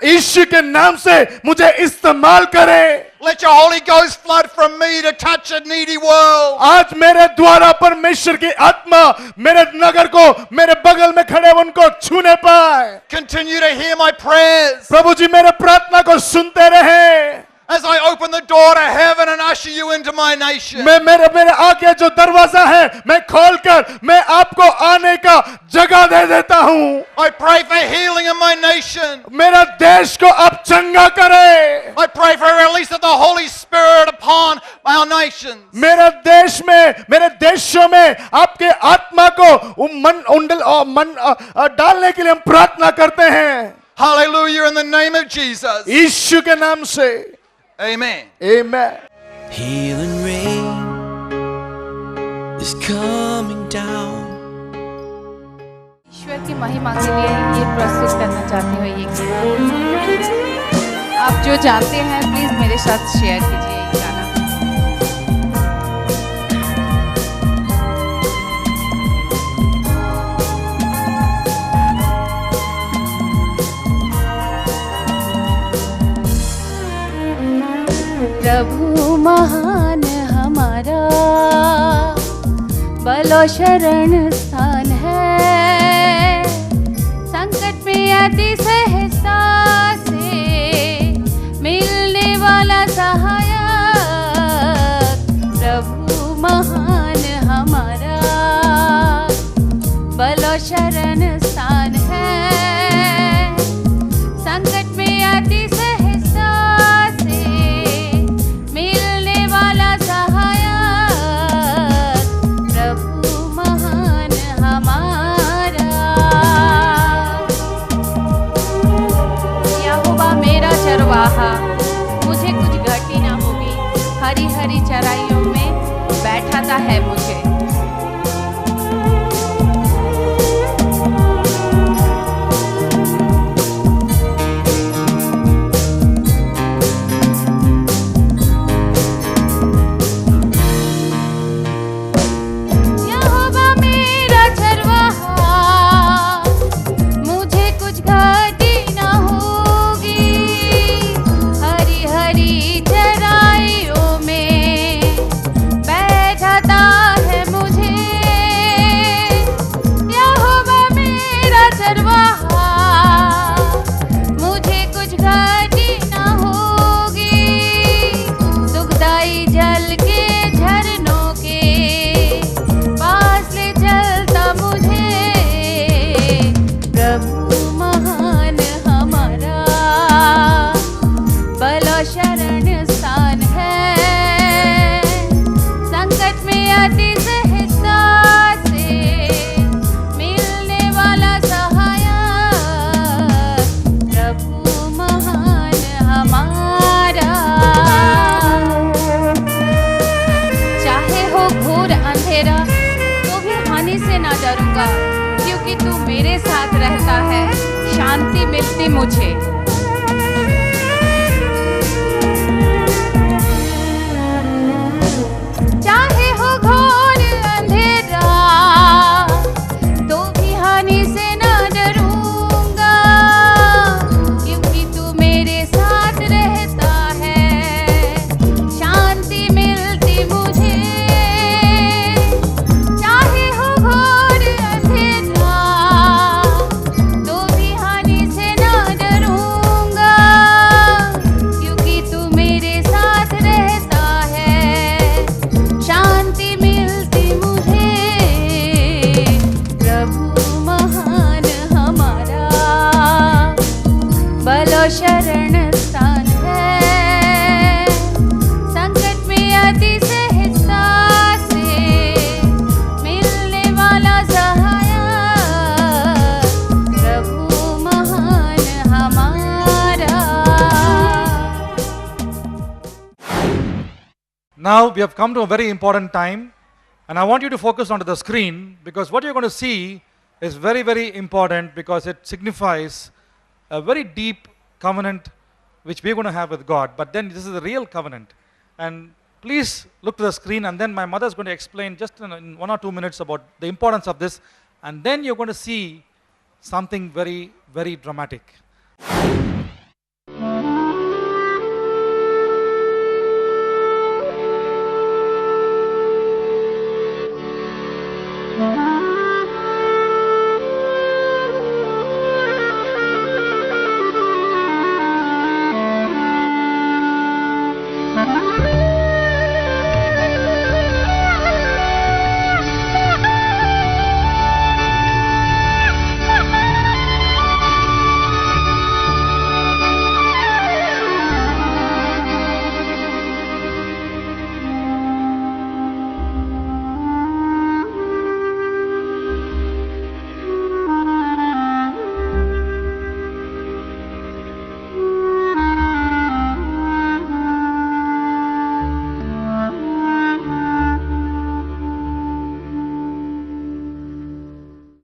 यीशु के नाम से मुझे इस्तेमाल करें. Let your Holy Ghost flood from me to touch a needy world. आज मेरे द्वारा परमेश्वर की आत्मा मेरे नगर को, मेरे बगल में खड़े उनको छूने पाए. Continue to hear my prayers. प्रभु जी मेरे प्रार्थना को सुनते रहे. As I open the door to heaven and usher you into my nation. मैं मेरे आगे जो दरवाजा है मैं खोलकर मैं आपको आने का जगह दे देता हूं. I pray for healing in my nation. मेरा देश को आप चंगा करें. I pray for a release of the Holy Spirit upon our nations. मेरे देश में, मेरे देशों में आपके आत्मा को मन डालने के लिए हम प्रार्थना करते हैं. Hallelujah in the name of Jesus. यीशु के नाम से. Amen. Amen. Healing rain is coming down. ईश्वर की महिमा के लिए ये प्रस्तुत करना चाहती हूँ ये गीत. आप जो जानते हैं प्लीज मेरे साथ शेयर कीजिए ये गाना. प्रभु महान हमारा बल और शरण स्थान है. संकट में अति सहजता से मिलने वाला सहायक. प्रभु महान हमारा बल और शरण स्थान है. संकट में अति मुझे कुछ घटी ना होगी. हरी हरी चराइयों में बैठाता है मुझे. यहोवा मेरा चरवाहा मुझे कुछ घटी ना होगी. हरी हरी चराइयों में बैठाता है से ना डरूंगा, क्योंकि तू मेरे साथ रहता है, शांति मिलती मुझे। चाहे हो घोर अंधेरा, तो भी हानि से ना डरूंगा, क्योंकि तू मेरे साथ रहता है, शांति मिलती मुझे। चाहे हो घोर अंधेरा, तो भी हानि से ना डरूंगा, क्योंकि तू मेरे साथ रहता है, शांति मिलती मुझे। प्रभु महान हमारा बल और शरण स्थान है, संकट में अति सहजता से मिलने वाला सहायक, प्रभु महान हमारा। Now we have come to a very important time, and I want you to focus onto the screen, because what you're going to see is very, very important, because it signifies a very deep covenant which we're going to have with God. But then this is a real covenant. And please look to the screen, and then my mother is going to explain just in 1 or 2 minutes about the importance of this, and then you're going to see something very, very dramatic.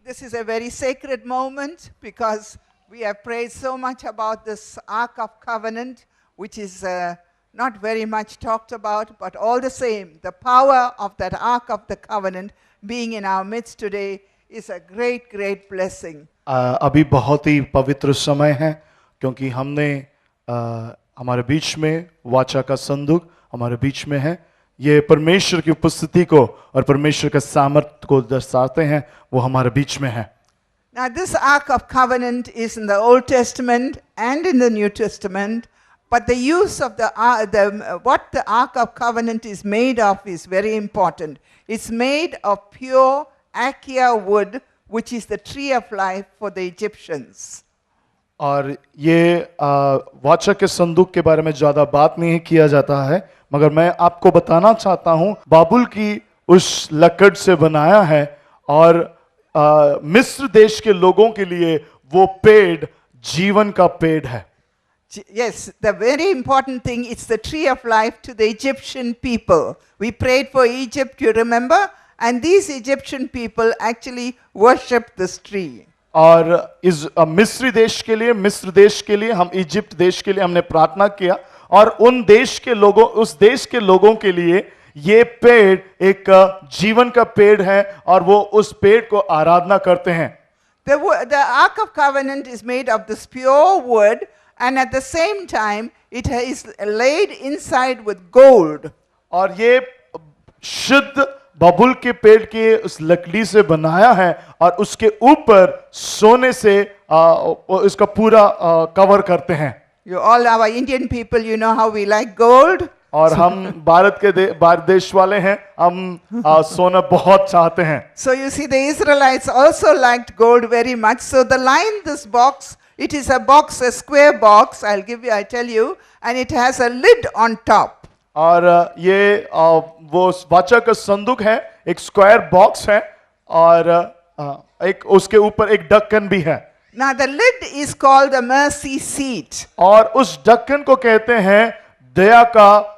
This is a very sacred moment because we have prayed so much about this Ark of Covenant, which is not very much talked about, but all the same, the power of that Ark of the Covenant being in our midst today is a great, great blessing. अभी बहुत ही पवित्र समय है, क्योंकि हमने हमारे बीच में वाचा का संदूक हमारे बीच में है। ये परमेश्वर की उपस्थिति को और परमेश्वर के सामर्थ्य को दर्शाते हैं, वो हमारे बीच में है। Now this Ark of Covenant is in the Old Testament and in the New Testament, but the use of what the Ark of Covenant is made of is very important. It's made of pure acacia wood, which is the tree of life for the Egyptians. और ये वाचा के संदूक के बारे में ज़्यादा बात नहीं किया जाता है, मगर मैं आपको बताना चाहता हूँ बाबुल की उस लकड़ से बनाया है, और मिस्र देश के लोगों के लिए वो पेड़ जीवन का पेड़ है। Yes, the very important thing, it's the tree of life to the Egyptian people. We prayed for Egypt, you remember? And these Egyptian people actually worship this tree. और इस मिस्र देश के लिए हम इजिप्ट देश के लिए हमने प्रार्थना किया, और उन देश के लोगों, उस देश के लोगों के लिए ये पेड़ एक जीवन का पेड़ है, और वो उस पेड़ को आराधना करते हैं। The Ark of Covenant is made of this pure wood, and at the same time it is laid inside with gold. और ये शुद्ध बबुल के पेड़ के उस लकड़ी से बनाया है, और उसके ऊपर सोने से इसका पूरा कवर करते हैं। You all, our Indian people, you know how we like gold. और हम भारत देश वाले हैं, हम सोना बहुत चाहते हैं। So you see, the Israelites also liked gold very much. So they lined this box. It is a box, a square box. I tell you, and it has a lid on top. और ये वो वाचा का संदूक है, एक square box है, और एक उसके ऊपर एक ढक्कन भी है। Now the lid is called the mercy seat. और उस ढक्कन को कहते हैं दया का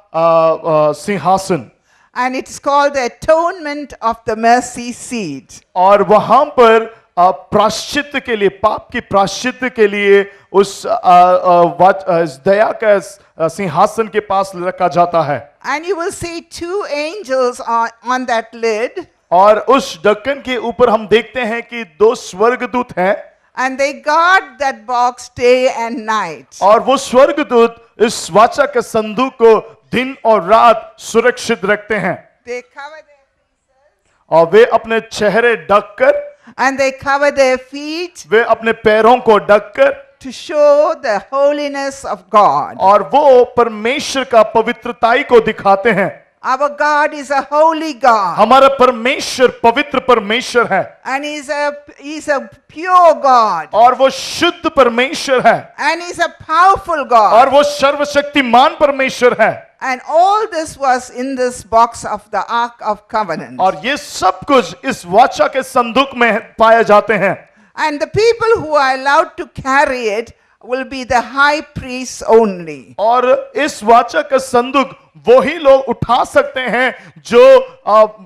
सिंहासन। and it's called the atonement of the mercy seat. और वहां पर प्राश्चित के लिए, पाप की प्राश्चित के लिए उस इस दया का सिंहासन के पास रखा जाता है. And you will see two angels on that lid, और उस ढक्कन के ऊपर हम देखते हैं कि दो स्वर्गदूत हैं, and they guard that box day and night. और वो स्वर्गदूत इस वाचा के संदूक को दिन और रात सुरक्षित रखते हैं. They cover their faces, और वे अपने चेहरे ढककर, and they cover their feet वे अपने पैरों को ढककर, to show the holiness of God. और वो परमेश्वर का पवित्रताई को दिखाते हैं. Our God is a holy God, हमारा परमेश्वर पवित्र परमेश्वर है, and He's a pure God, और वो शुद्ध परमेश्वर है, and He's a powerful God. और वो सर्वशक्तिमान परमेश्वर है. And all this was in this box of the Ark of Covenant. और ये सब कुछ इस वाचा के संदूक में पाए जाते हैं. And the people who are allowed to carry it will be the high priests only. और इस वाचा का संदूक वही लोग उठा सकते हैं जो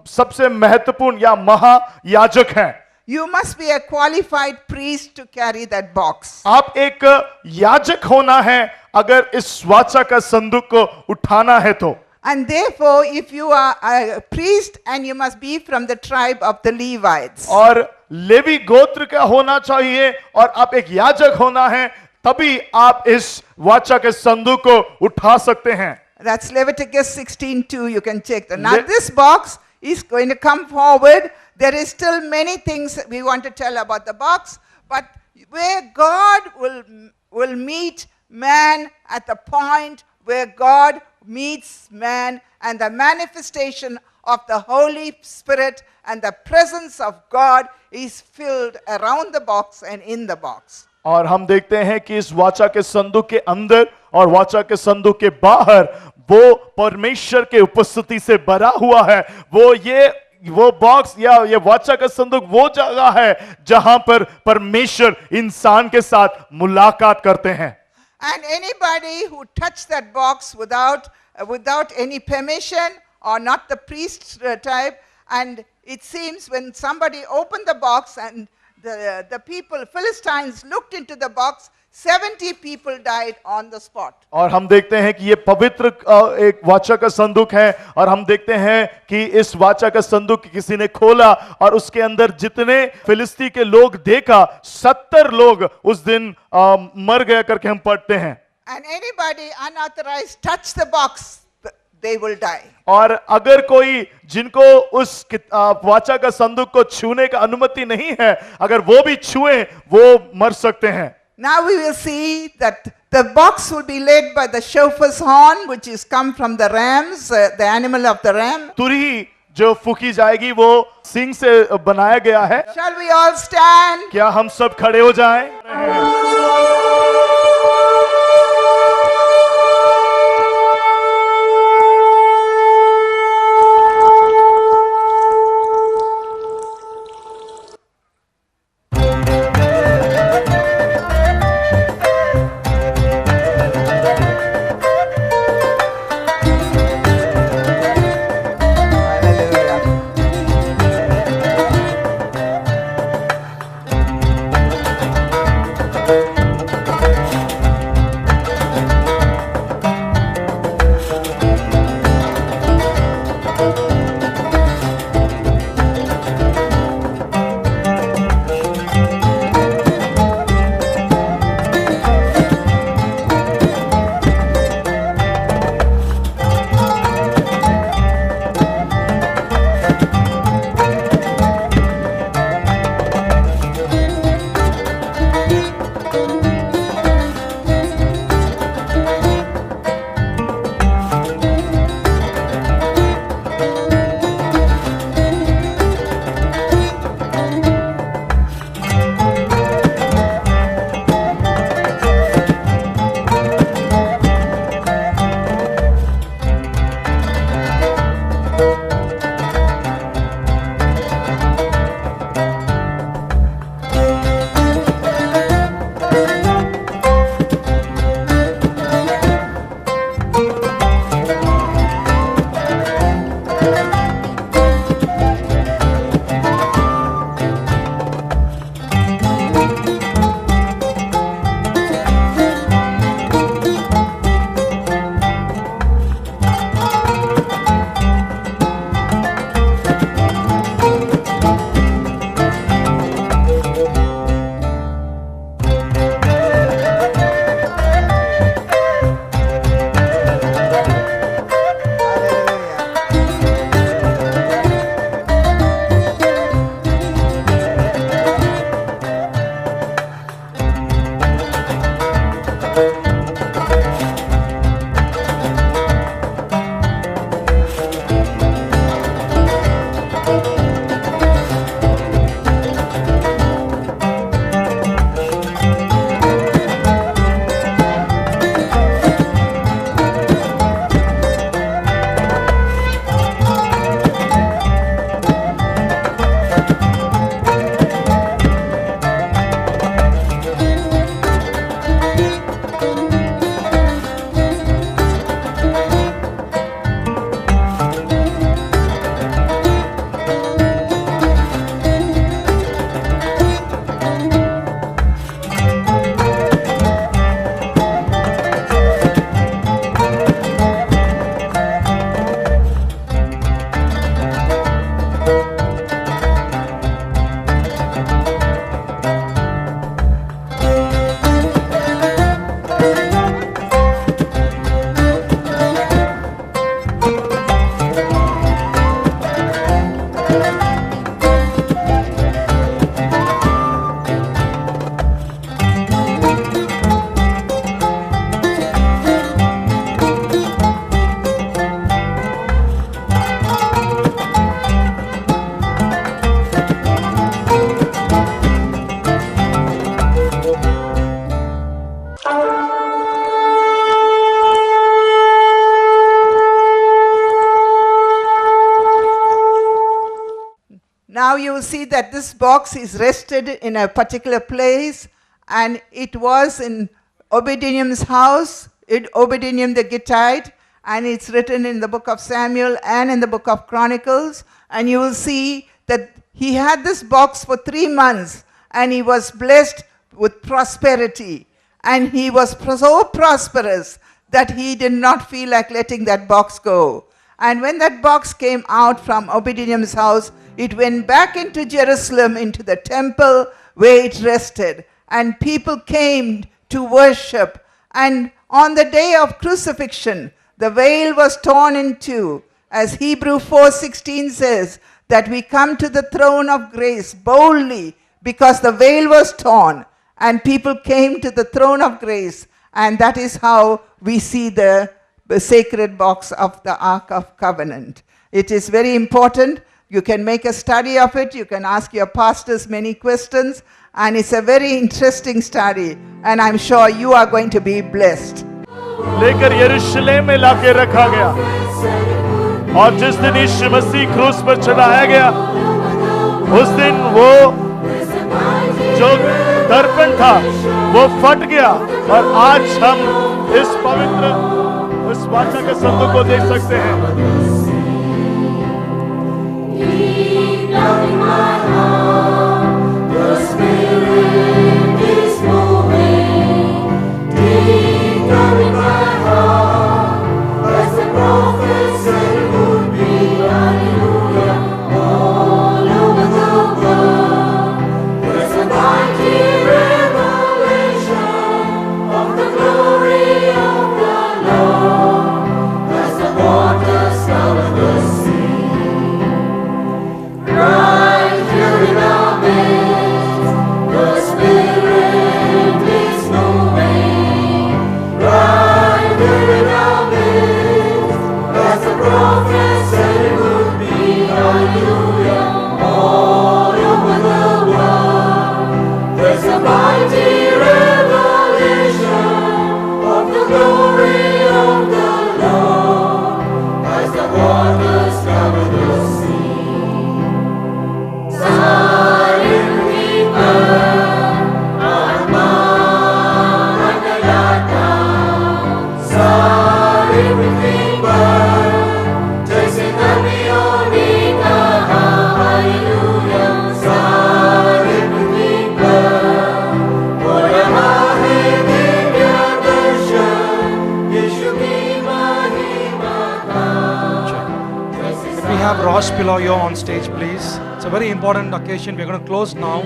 सबसे महत्वपूर्ण या महायाजक हैं. You must be a qualified priest to carry that box. आप एक याजक होना है अगर इस वाचा का संदूक को उठाना है तो. And therefore, if you are a priest, and you must be from the tribe of the Levites. और लेवी गोत्र का होना चाहिए और आप एक याजक होना है, तभी आप इस वाचा के संदूक को उठा सकते हैं. That's Leviticus 16:2. You can check that. Now Le- this box is going to come forward. There is still many things we want to tell about the box, but where God will meet man at the point where God meets man, and the manifestation of the Holy Spirit and the presence of God is filled around the box and in the box. और हम देखते हैं कि इस वाचा के संदूक के अंदर और वाचा के संदूक के बाहर वो परमेश्वर के उपस्थिति से भरा हुआ है. वो बॉक्स या ये वाचा का संदूक वो जगह है जहां पर परमेश्वर इंसान के साथ मुलाकात करते हैं. And anybody who touched that box without any permission, or not the priest type, and it seems when somebody opened the box and the people, Philistines, looked into the box, 70 people died on the spot. और हम देखते हैं कि ये पवित्र एक वाचा का संदूक है, और हम देखते हैं कि इस वाचा का संदूक किसी ने खोला और उसके अंदर जितने फिलिस्ती के लोग देखा, 70 लोग उस दिन मर गया करके हम पढ़ते हैं. And anybody unauthorized touch the box, they will die. और अगर कोई जिनको उस वाचा का संदूक को छूने का अनुमति नहीं है, अगर वो भी छुए वो मर सकते हैं. Now we will see that the box will be led by the shofar's horn, which is come from the rams, the animal of the ram. तुरही जो फूकी जाएगी वो सिंह से बनाया गया है. Shall we all stand? क्या हम सब खड़े हो जाएं? Hallelujah. you see that this box is rested in a particular place, and it was in Obed-Edom's house, Obed-Edom the Gittite, and it's written in the book of Samuel and in the book of Chronicles. And you will see that he had this box for 3 months, and he was blessed with prosperity. And he was so prosperous that he did not feel like letting that box go. And when that box came out from Obed-Edom's house, it went back into Jerusalem, into the temple where it rested. And people came to worship. And on the day of crucifixion, the veil was torn in two. As Hebrew 4:16 says, that we come to the throne of grace boldly because the veil was torn. And people came to the throne of grace. And that is how we see the sacred box of the Ark of Covenant. It is very important. You can make a study of it. You can ask your pastors many questions. And it's a very interesting study. And I'm sure you are going to be blessed. लेकर यरूशलेम में लाके रखा गया, और जिस दिन यीशु मसीह क्रूस पर चढ़ाया गया, उस दिन वो जो दर्पण था वो फट गया, और आज हम इस पवित्र उस वाचा के संदूक को देख सकते हैं। Ross Piloyo on stage, please. It's a very important occasion. We're going to close now.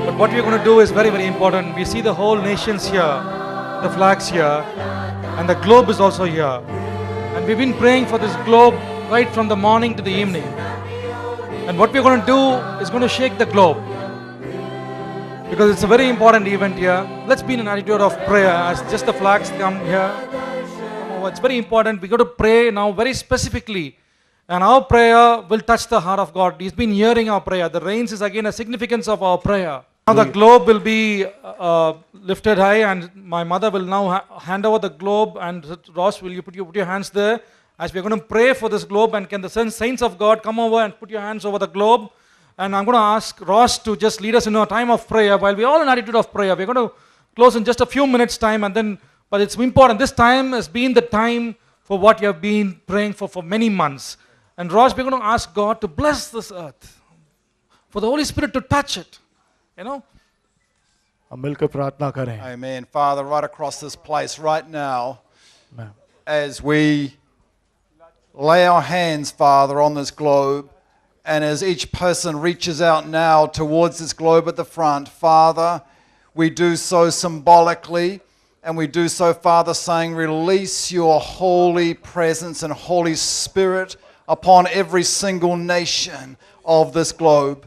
But what we're going to do is very, very important. We see the whole nations here, the flags here, and the globe is also here. And we've been praying for this globe right from the morning to the evening. And what we're going to do is going to shake the globe, because it's a very important event here. Let's be in an attitude of prayer as just the flags come here. It's very important. We're going to pray now very specifically. And our prayer will touch the heart of God. He's been hearing our prayer. The rains is again a significance of our prayer. Now the globe will be lifted high, and my mother will now hand over the globe. And Ross, will you put your hands there? As we're going to pray for this globe, and can the saints of God come over and put your hands over the globe? And I'm going to ask Ross to just lead us in a time of prayer while we're all in attitude of prayer. We're going to close in just a few minutes time, and then, but it's important. This time has been the time for what you have been praying for many months. And Ross, we're going to ask God to bless this earth, for the Holy Spirit to touch it, you know. हम मिलकर प्रार्थना करें। Amen. Father, right across this place right now, Amen. as we lay our hands, Father, on this globe, and as each person reaches out now towards this globe at the front, Father, we do so symbolically, and we do so, Father, saying, release your holy presence and Holy Spirit upon every single nation of this globe.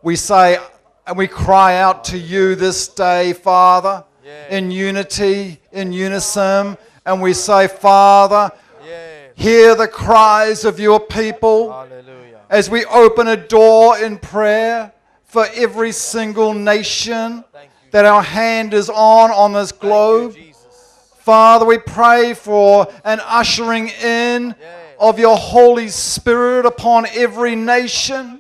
We say, and we cry out to you this day, Father, in unity, in unison, and we say, Father, hear the cries of your people. Hallelujah. As we open a door in prayer for every single nation that our hand is on this globe. Father, we pray for an ushering in of your Holy Spirit upon every nation.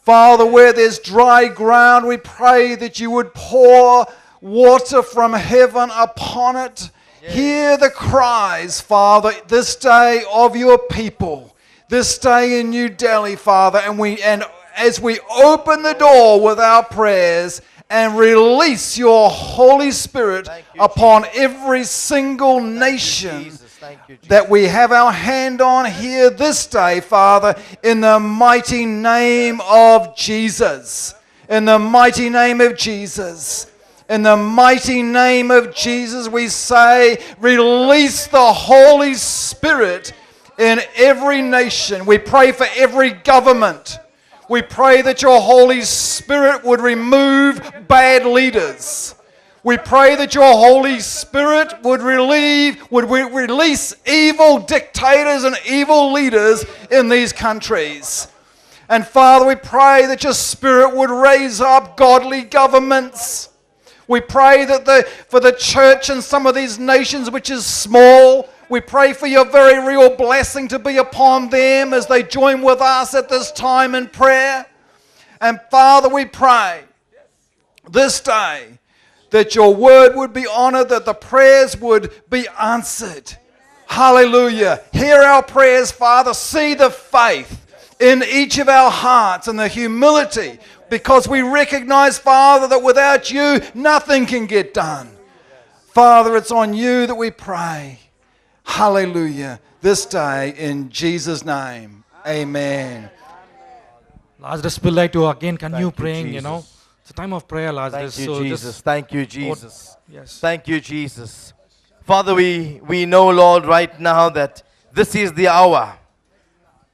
Father, where there's dry ground, we pray that you would pour water from heaven upon it. Hear the cries, Father, this day of your people, this day in New Delhi, Father, and as we open the door with our prayers and release your Holy Spirit upon every single nation that we have our hand on here this day, Father, in the mighty name of Jesus. In the mighty name of Jesus. In the mighty name of Jesus, we say, release the Holy Spirit in every nation. We pray for every government. We pray that your Holy Spirit would remove bad leaders. We pray that your Holy Spirit would release evil dictators and evil leaders in these countries. And Father, we pray that your Spirit would raise up godly governments. We pray that for the church in some of these nations, which is small, we pray for your very real blessing to be upon them as they join with us at this time in prayer. And Father, we pray this day that your word would be honored, that the prayers would be answered. Hallelujah. Hear our prayers, Father. See the faith in each of our hearts and the humility, because we recognize, Father, that without you, nothing can get done. Father, it's on you that we pray. Hallelujah. This day in Jesus' name. Amen. Lazarus, we'd like to again continue Thank you, praying, Jesus. It's a time of prayer, Lazarus. Thank you, so Jesus. just- Thank you, Jesus. Yes. Thank you, Jesus. Father, we know, Lord, right now that this is the hour.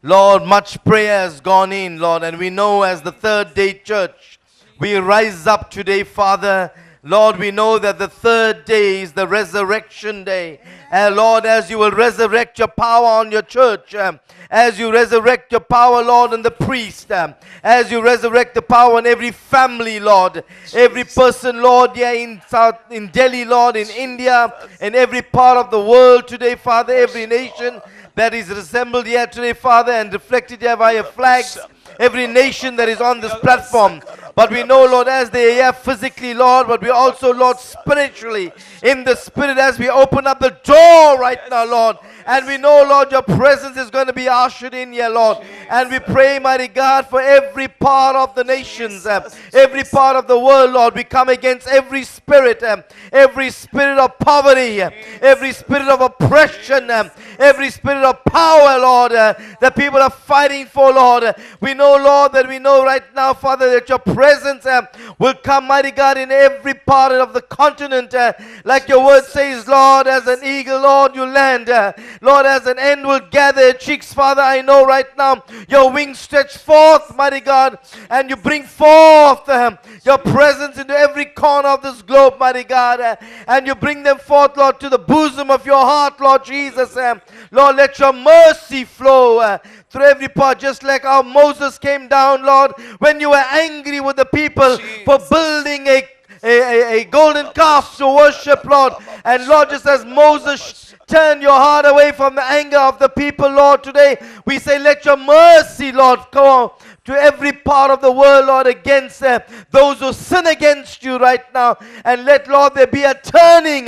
Lord, much prayer has gone in, Lord, and we know as the third day church, we rise up today, Father. Lord, we know that the third day is the resurrection day. And Lord, as you will resurrect your power on your church, as you resurrect your power, Lord, on the priest, as you resurrect the power on every family, Lord, every person, Lord, in Delhi, Lord, in India, in every part of the world today, Father, every nation that is assembled here today, Father, and reflected here via flags, every nation that is on this platform. But we know, Lord, as they are here physically, Lord, but we also, Lord, spiritually, in the spirit, as we open up the door right now, Lord, and we know, Lord, your presence is going to be ushered in here, Lord. And we pray, mighty God, for every part of the nations, every part of the world, Lord. We come against every spirit of poverty, every spirit of oppression, every spirit of power, Lord, that people are fighting for, Lord. We know, Lord, that we know right now, Father, that your presence will come, mighty God, in every part of the continent. Like your word says, Lord, as an eagle, Lord, you land. Lord, as an hen will gather chicks, Father, I know right now your wings stretch forth, mighty God, and you bring forth your presence into every corner of this globe, mighty God, and you bring them forth, Lord, to the bosom of your heart, Lord Jesus. Lord, let your mercy flow through every part, just like how Moses came down, Lord, when you were angry with the people for building a golden calf to worship, Lord. And Lord, just as Moses turn your heart away from the anger of the people, Lord, today we say, let your mercy, Lord, go to every part of the world, Lord, against those who sin against you right now. And let, Lord, there be a turning.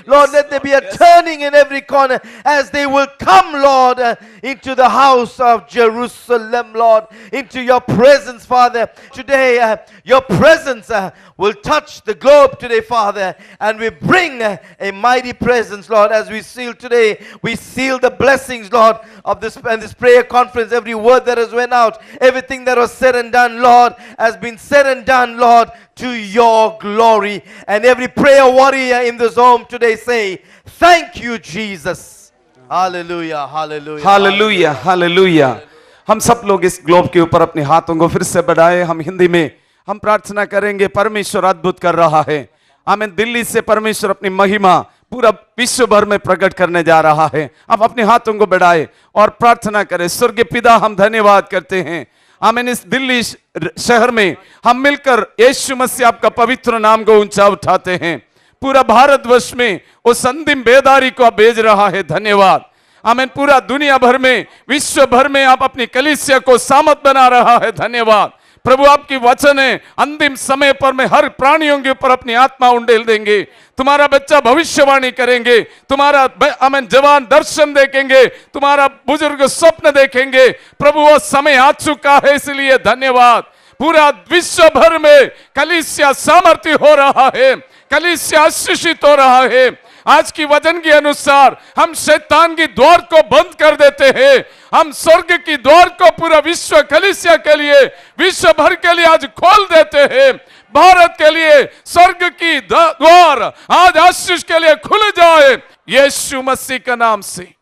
Lord, let there be a turning in every corner as they will come, Lord, into the house of Jerusalem, Lord, into your presence, Father. Today, your presence will touch the globe today, Father, and we bring a mighty presence, Lord, as we seal today. We seal the blessings, Lord, of this prayer conference. Every word that has went out, everything that was said and done, Lord, has been said and done, Lord, to your glory. And every prayer warrior in this home today say, thank you, Jesus. Hallelujah, hallelujah. Hallelujah hallelujah. हम सब लोग इस globe के ऊपर अपने हाथों को फिर से बढ़ाए। हम हिंदी में हम प्रार्थना करेंगे। परमेश्वर अद्भुत कर रहा है। आमीन। दिल्ली से परमेश्वर अपनी महिमा पूरा विश्व भर में प्रकट करने जा रहा है। आप अपने हाथों को बढ़ाए और प्रार्थना करें। स्वर्गीय पिता, हम धन्यवाद करते हैं। आमीन। इस दिल्ली शहर में हम मिलकर यीशु मसीह आपका पवित्र नाम को ऊंचा उठाते हैं। पूरा भारतवर्ष में वो संदिग्ध बेदारी को आप भेज रहा है। धन्यवाद। आमीन। पूरा दुनिया भर में, विश्व भर में आप अपनी कलीसिया को सामर्थ बना रहा है। धन्यवाद। प्रभु आपकी वचन है, अंतिम समय पर मैं हर प्राणियों के ऊपर अपनी आत्मा उंडेल देंगे, तुम्हारा बच्चा भविष्यवाणी करेंगे, तुम्हारा अमन जवान दर्शन देखेंगे, तुम्हारा बुजुर्ग स्वप्न देखेंगे। प्रभु वो समय आ चुका है, इसलिए धन्यवाद। पूरा विश्व भर में कलीसिया सामर्थ्य हो रहा है, कलीसिया आशीषित हो रहा है। आज की वचन के अनुसार हम शैतान की द्वार को बंद कर देते हैं, हम स्वर्ग की द्वार को पूरा विश्व कलीसिया के लिए, विश्व भर के लिए आज खोल देते हैं। भारत के लिए स्वर्ग की द्वार आज आशीष के लिए खुल जाए, यीशु मसीह के नाम से।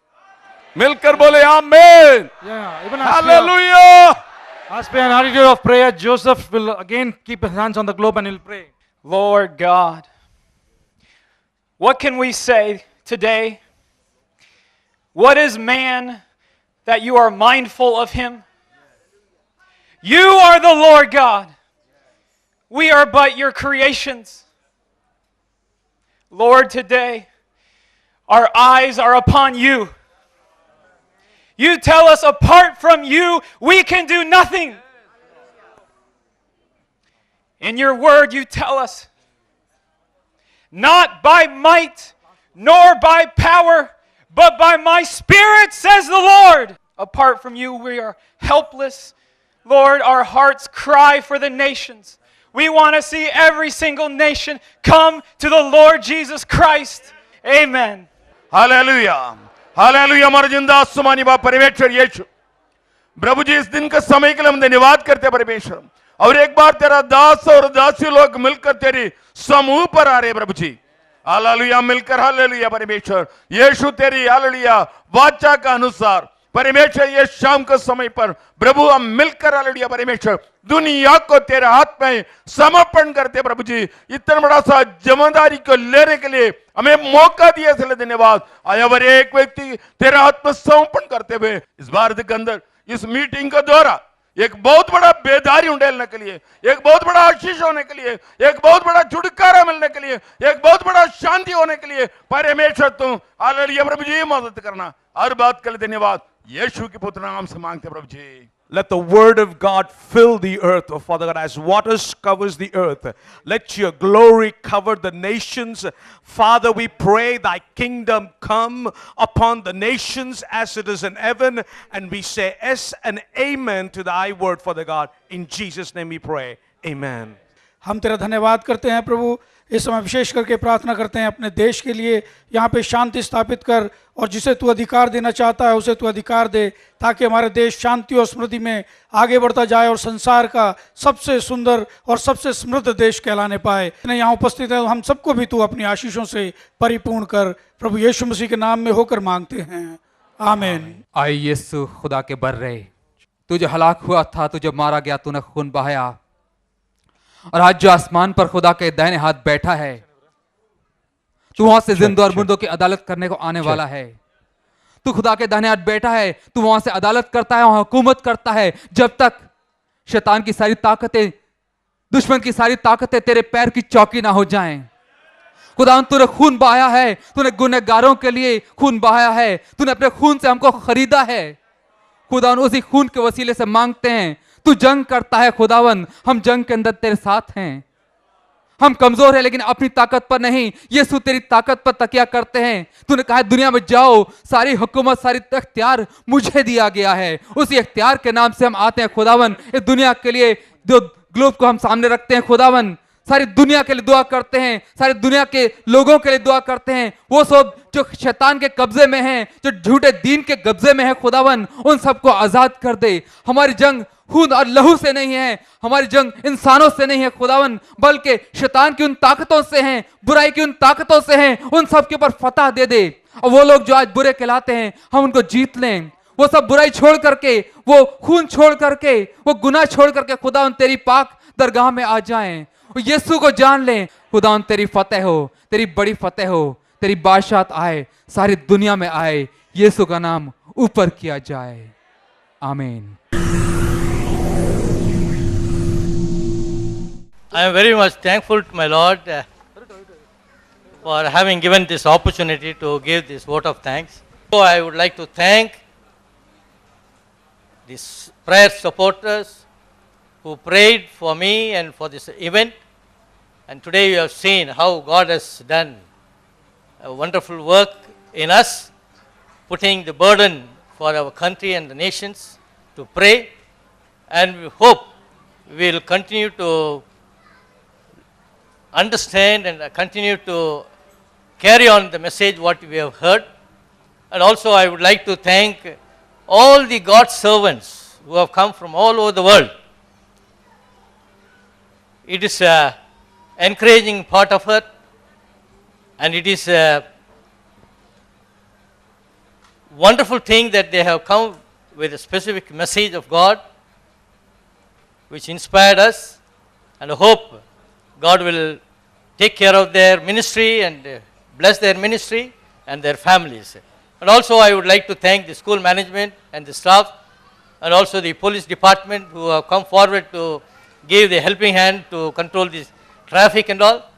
मिलकर बोले आमीन, hallelujah. As per an attitude of prayer, Joseph will again keep his hands on the globe and he'll pray. Lord God, what can we say today? What is man that you are mindful of him? You are the Lord God. We are but your creations. Lord, today our eyes are upon you. You tell us apart from you, we can do nothing. In your word, you tell us, not by might, nor by power, but by my spirit, says the Lord. Apart from you, we are helpless. Lord, our hearts cry for the nations. We want to see every single nation come to the Lord Jesus Christ. Amen. Hallelujah, hallelujah. हमारे जिंदा आसमानी बाप परमेश्वर यीशु, प्रभु जी इस दिन का समय के लिए हम धन्यवाद करते हैं परमेश्वर। और एक बार तेरा दास और दासी लोग मिलकर तेरी समूह पर आ रहे प्रभु जी, हालेलुया। मिलकर हालेलुया परमेश्वर यीशु तेरी हालेलुया वाचा का अनुसार परमेश्वर ये शाम के समय पर प्रभु हम मिलकर हालेलुया परमेश्वर दुनिया को तेरे हाथ में समर्पण करते प्रभु जी। इतना बड़ा सा जिम्मेदारी को लेने के लिए हमें मौका दिया, इसलिए धन्यवाद। आया वर एक व्यक्ति तेरे हाथ में समर्पण करते हुए इस भारत के अंदर इस मीटिंग के द्वारा एक बहुत बड़ा बेदारी उंडेलने के लिए, एक बहुत बड़ा आशीष होने के लिए, एक बहुत बड़ा छुटकारा मिलने के लिए, एक बहुत बड़ा शांति होने के लिए परमेश्वर तुम हालेलुया प्रभु जी मदद करना। हर बात के लिए धन्यवाद, यीशु के पुत्र नाम से मांगते प्रभु जी। Let the word of God fill the earth, oh Father God, as waters covers the earth. Let your glory cover the nations. Father, we pray thy kingdom come upon the nations as it is in heaven. And we say yes and amen to thy word, Father God. In Jesus' name we pray. Amen. हम तेरा धन्यवाद करते हैं प्रभु। इस समय विशेष करके प्रार्थना करते हैं अपने देश के लिए, यहाँ पे शांति स्थापित कर और जिसे तू अधिकार देना चाहता है उसे तू अधिकार दे, ताकि हमारे देश शांति और समृद्धि में आगे बढ़ता जाए और संसार का सबसे सुंदर और सबसे समृद्ध देश कहलाने पाए। यहाँ उपस्थित है हम सबको भी तू अपनी आशीषों से परिपूर्ण कर, प्रभु यीशु मसीह के नाम में होकर मांगते हैं, आमीन। आए यीशु खुदा के बर्रे, तू जो हलाक हुआ था, तू जो मारा गया, तूने खून बहाया, और आज जो आसमान पर खुदा के दाहिने हाथ बैठा है, तू वहां से जिंदा और मुर्दों की अदालत करने को आने वाला है। तू खुदा के दाहिने हाथ बैठा है, तू वहां से अदालत करता है, वहां हुकूमत करता है, जब तक शैतान की सारी ताकतें, दुश्मन की सारी ताकतें तेरे पैर की चौकी ना हो जाएं। खुदा तूने खून बहाया है, तूने गुनहगारों के लिए खून बहाया है, तूने अपने खून से हमको खरीदा है। खुदा उसी खून के वसीले से मांगते हैं, तू जंग करता है खुदावन, हम जंग के अंदर तेरे साथ हैं। हम कमजोर हैं लेकिन अपनी ताकत पर नहीं, यीशु तेरी ताकत पर तकिया करते हैं। तूने कहा दुनिया में जाओ, सारी हुकूमत सारी इख्तियार मुझे दिया गया है। उसी इख्तियार के नाम से हम आते हैं खुदावन, इस दुनिया के लिए जो ग्लोब को हम सामने रखते हैं खुदावन, सारी दुनिया के लिए दुआ करते हैं, सारी दुनिया के लोगों के लिए दुआ करते हैं। वो सब जो शैतान के कब्जे में हैं, जो झूठे दीन के कब्जे में है खुदावन, उन सबको आजाद कर दे। हमारी जंग खून और लहू से नहीं है, हमारी जंग इंसानों से नहीं है खुदावन, बल्कि शैतान की उन ताकतों से हैं, बुराई की उन ताकतों से हैं। उन सब के ऊपर फतह दे दे, और वो लोग जो आज बुरे कहलाते हैं हम उनको जीत लें। वो सब बुराई छोड़ करके, वो खून छोड़ करके, वो गुनाह छोड़ करके खुदावन तेरी पाक दरगाह में आ जाएं, यीशु को जान लें। खुदावन तेरी फतेह हो, तेरी बड़ी फतेह हो, तेरी बादशाहत आए, सारी दुनिया में आए, यीशु का नाम ऊपर किया जाए, आमीन। I am very much thankful to my Lord for having given this opportunity to give this vote of thanks. So I would like to thank these prayer supporters who prayed for me and for this event. And today you have seen how God has done a wonderful work in us, putting the burden for our country and the nations to pray. And we hope we will continue to understand and continue to carry on the message what we have heard. And also I would like to thank all the God's servants who have come from all over the world. It is an encouraging part of it, and it is a wonderful thing that they have come with a specific message of God which inspired us, and I hope God will take care of their ministry and bless their ministry and their families. And also I would like to thank the school management and the staff, and also the police department who have come forward to give the helping hand to control this traffic and all.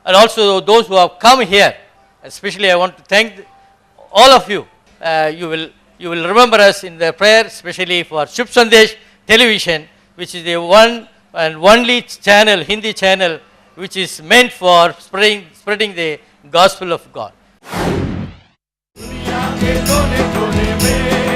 And also those who have come here, especially I want to thank all of you. You will remember us in the prayer, especially for Shubh Sandesh Television, which is the one and only channel, Hindi channel, which is meant for spreading the gospel of God. दुनिया के कोने कोने में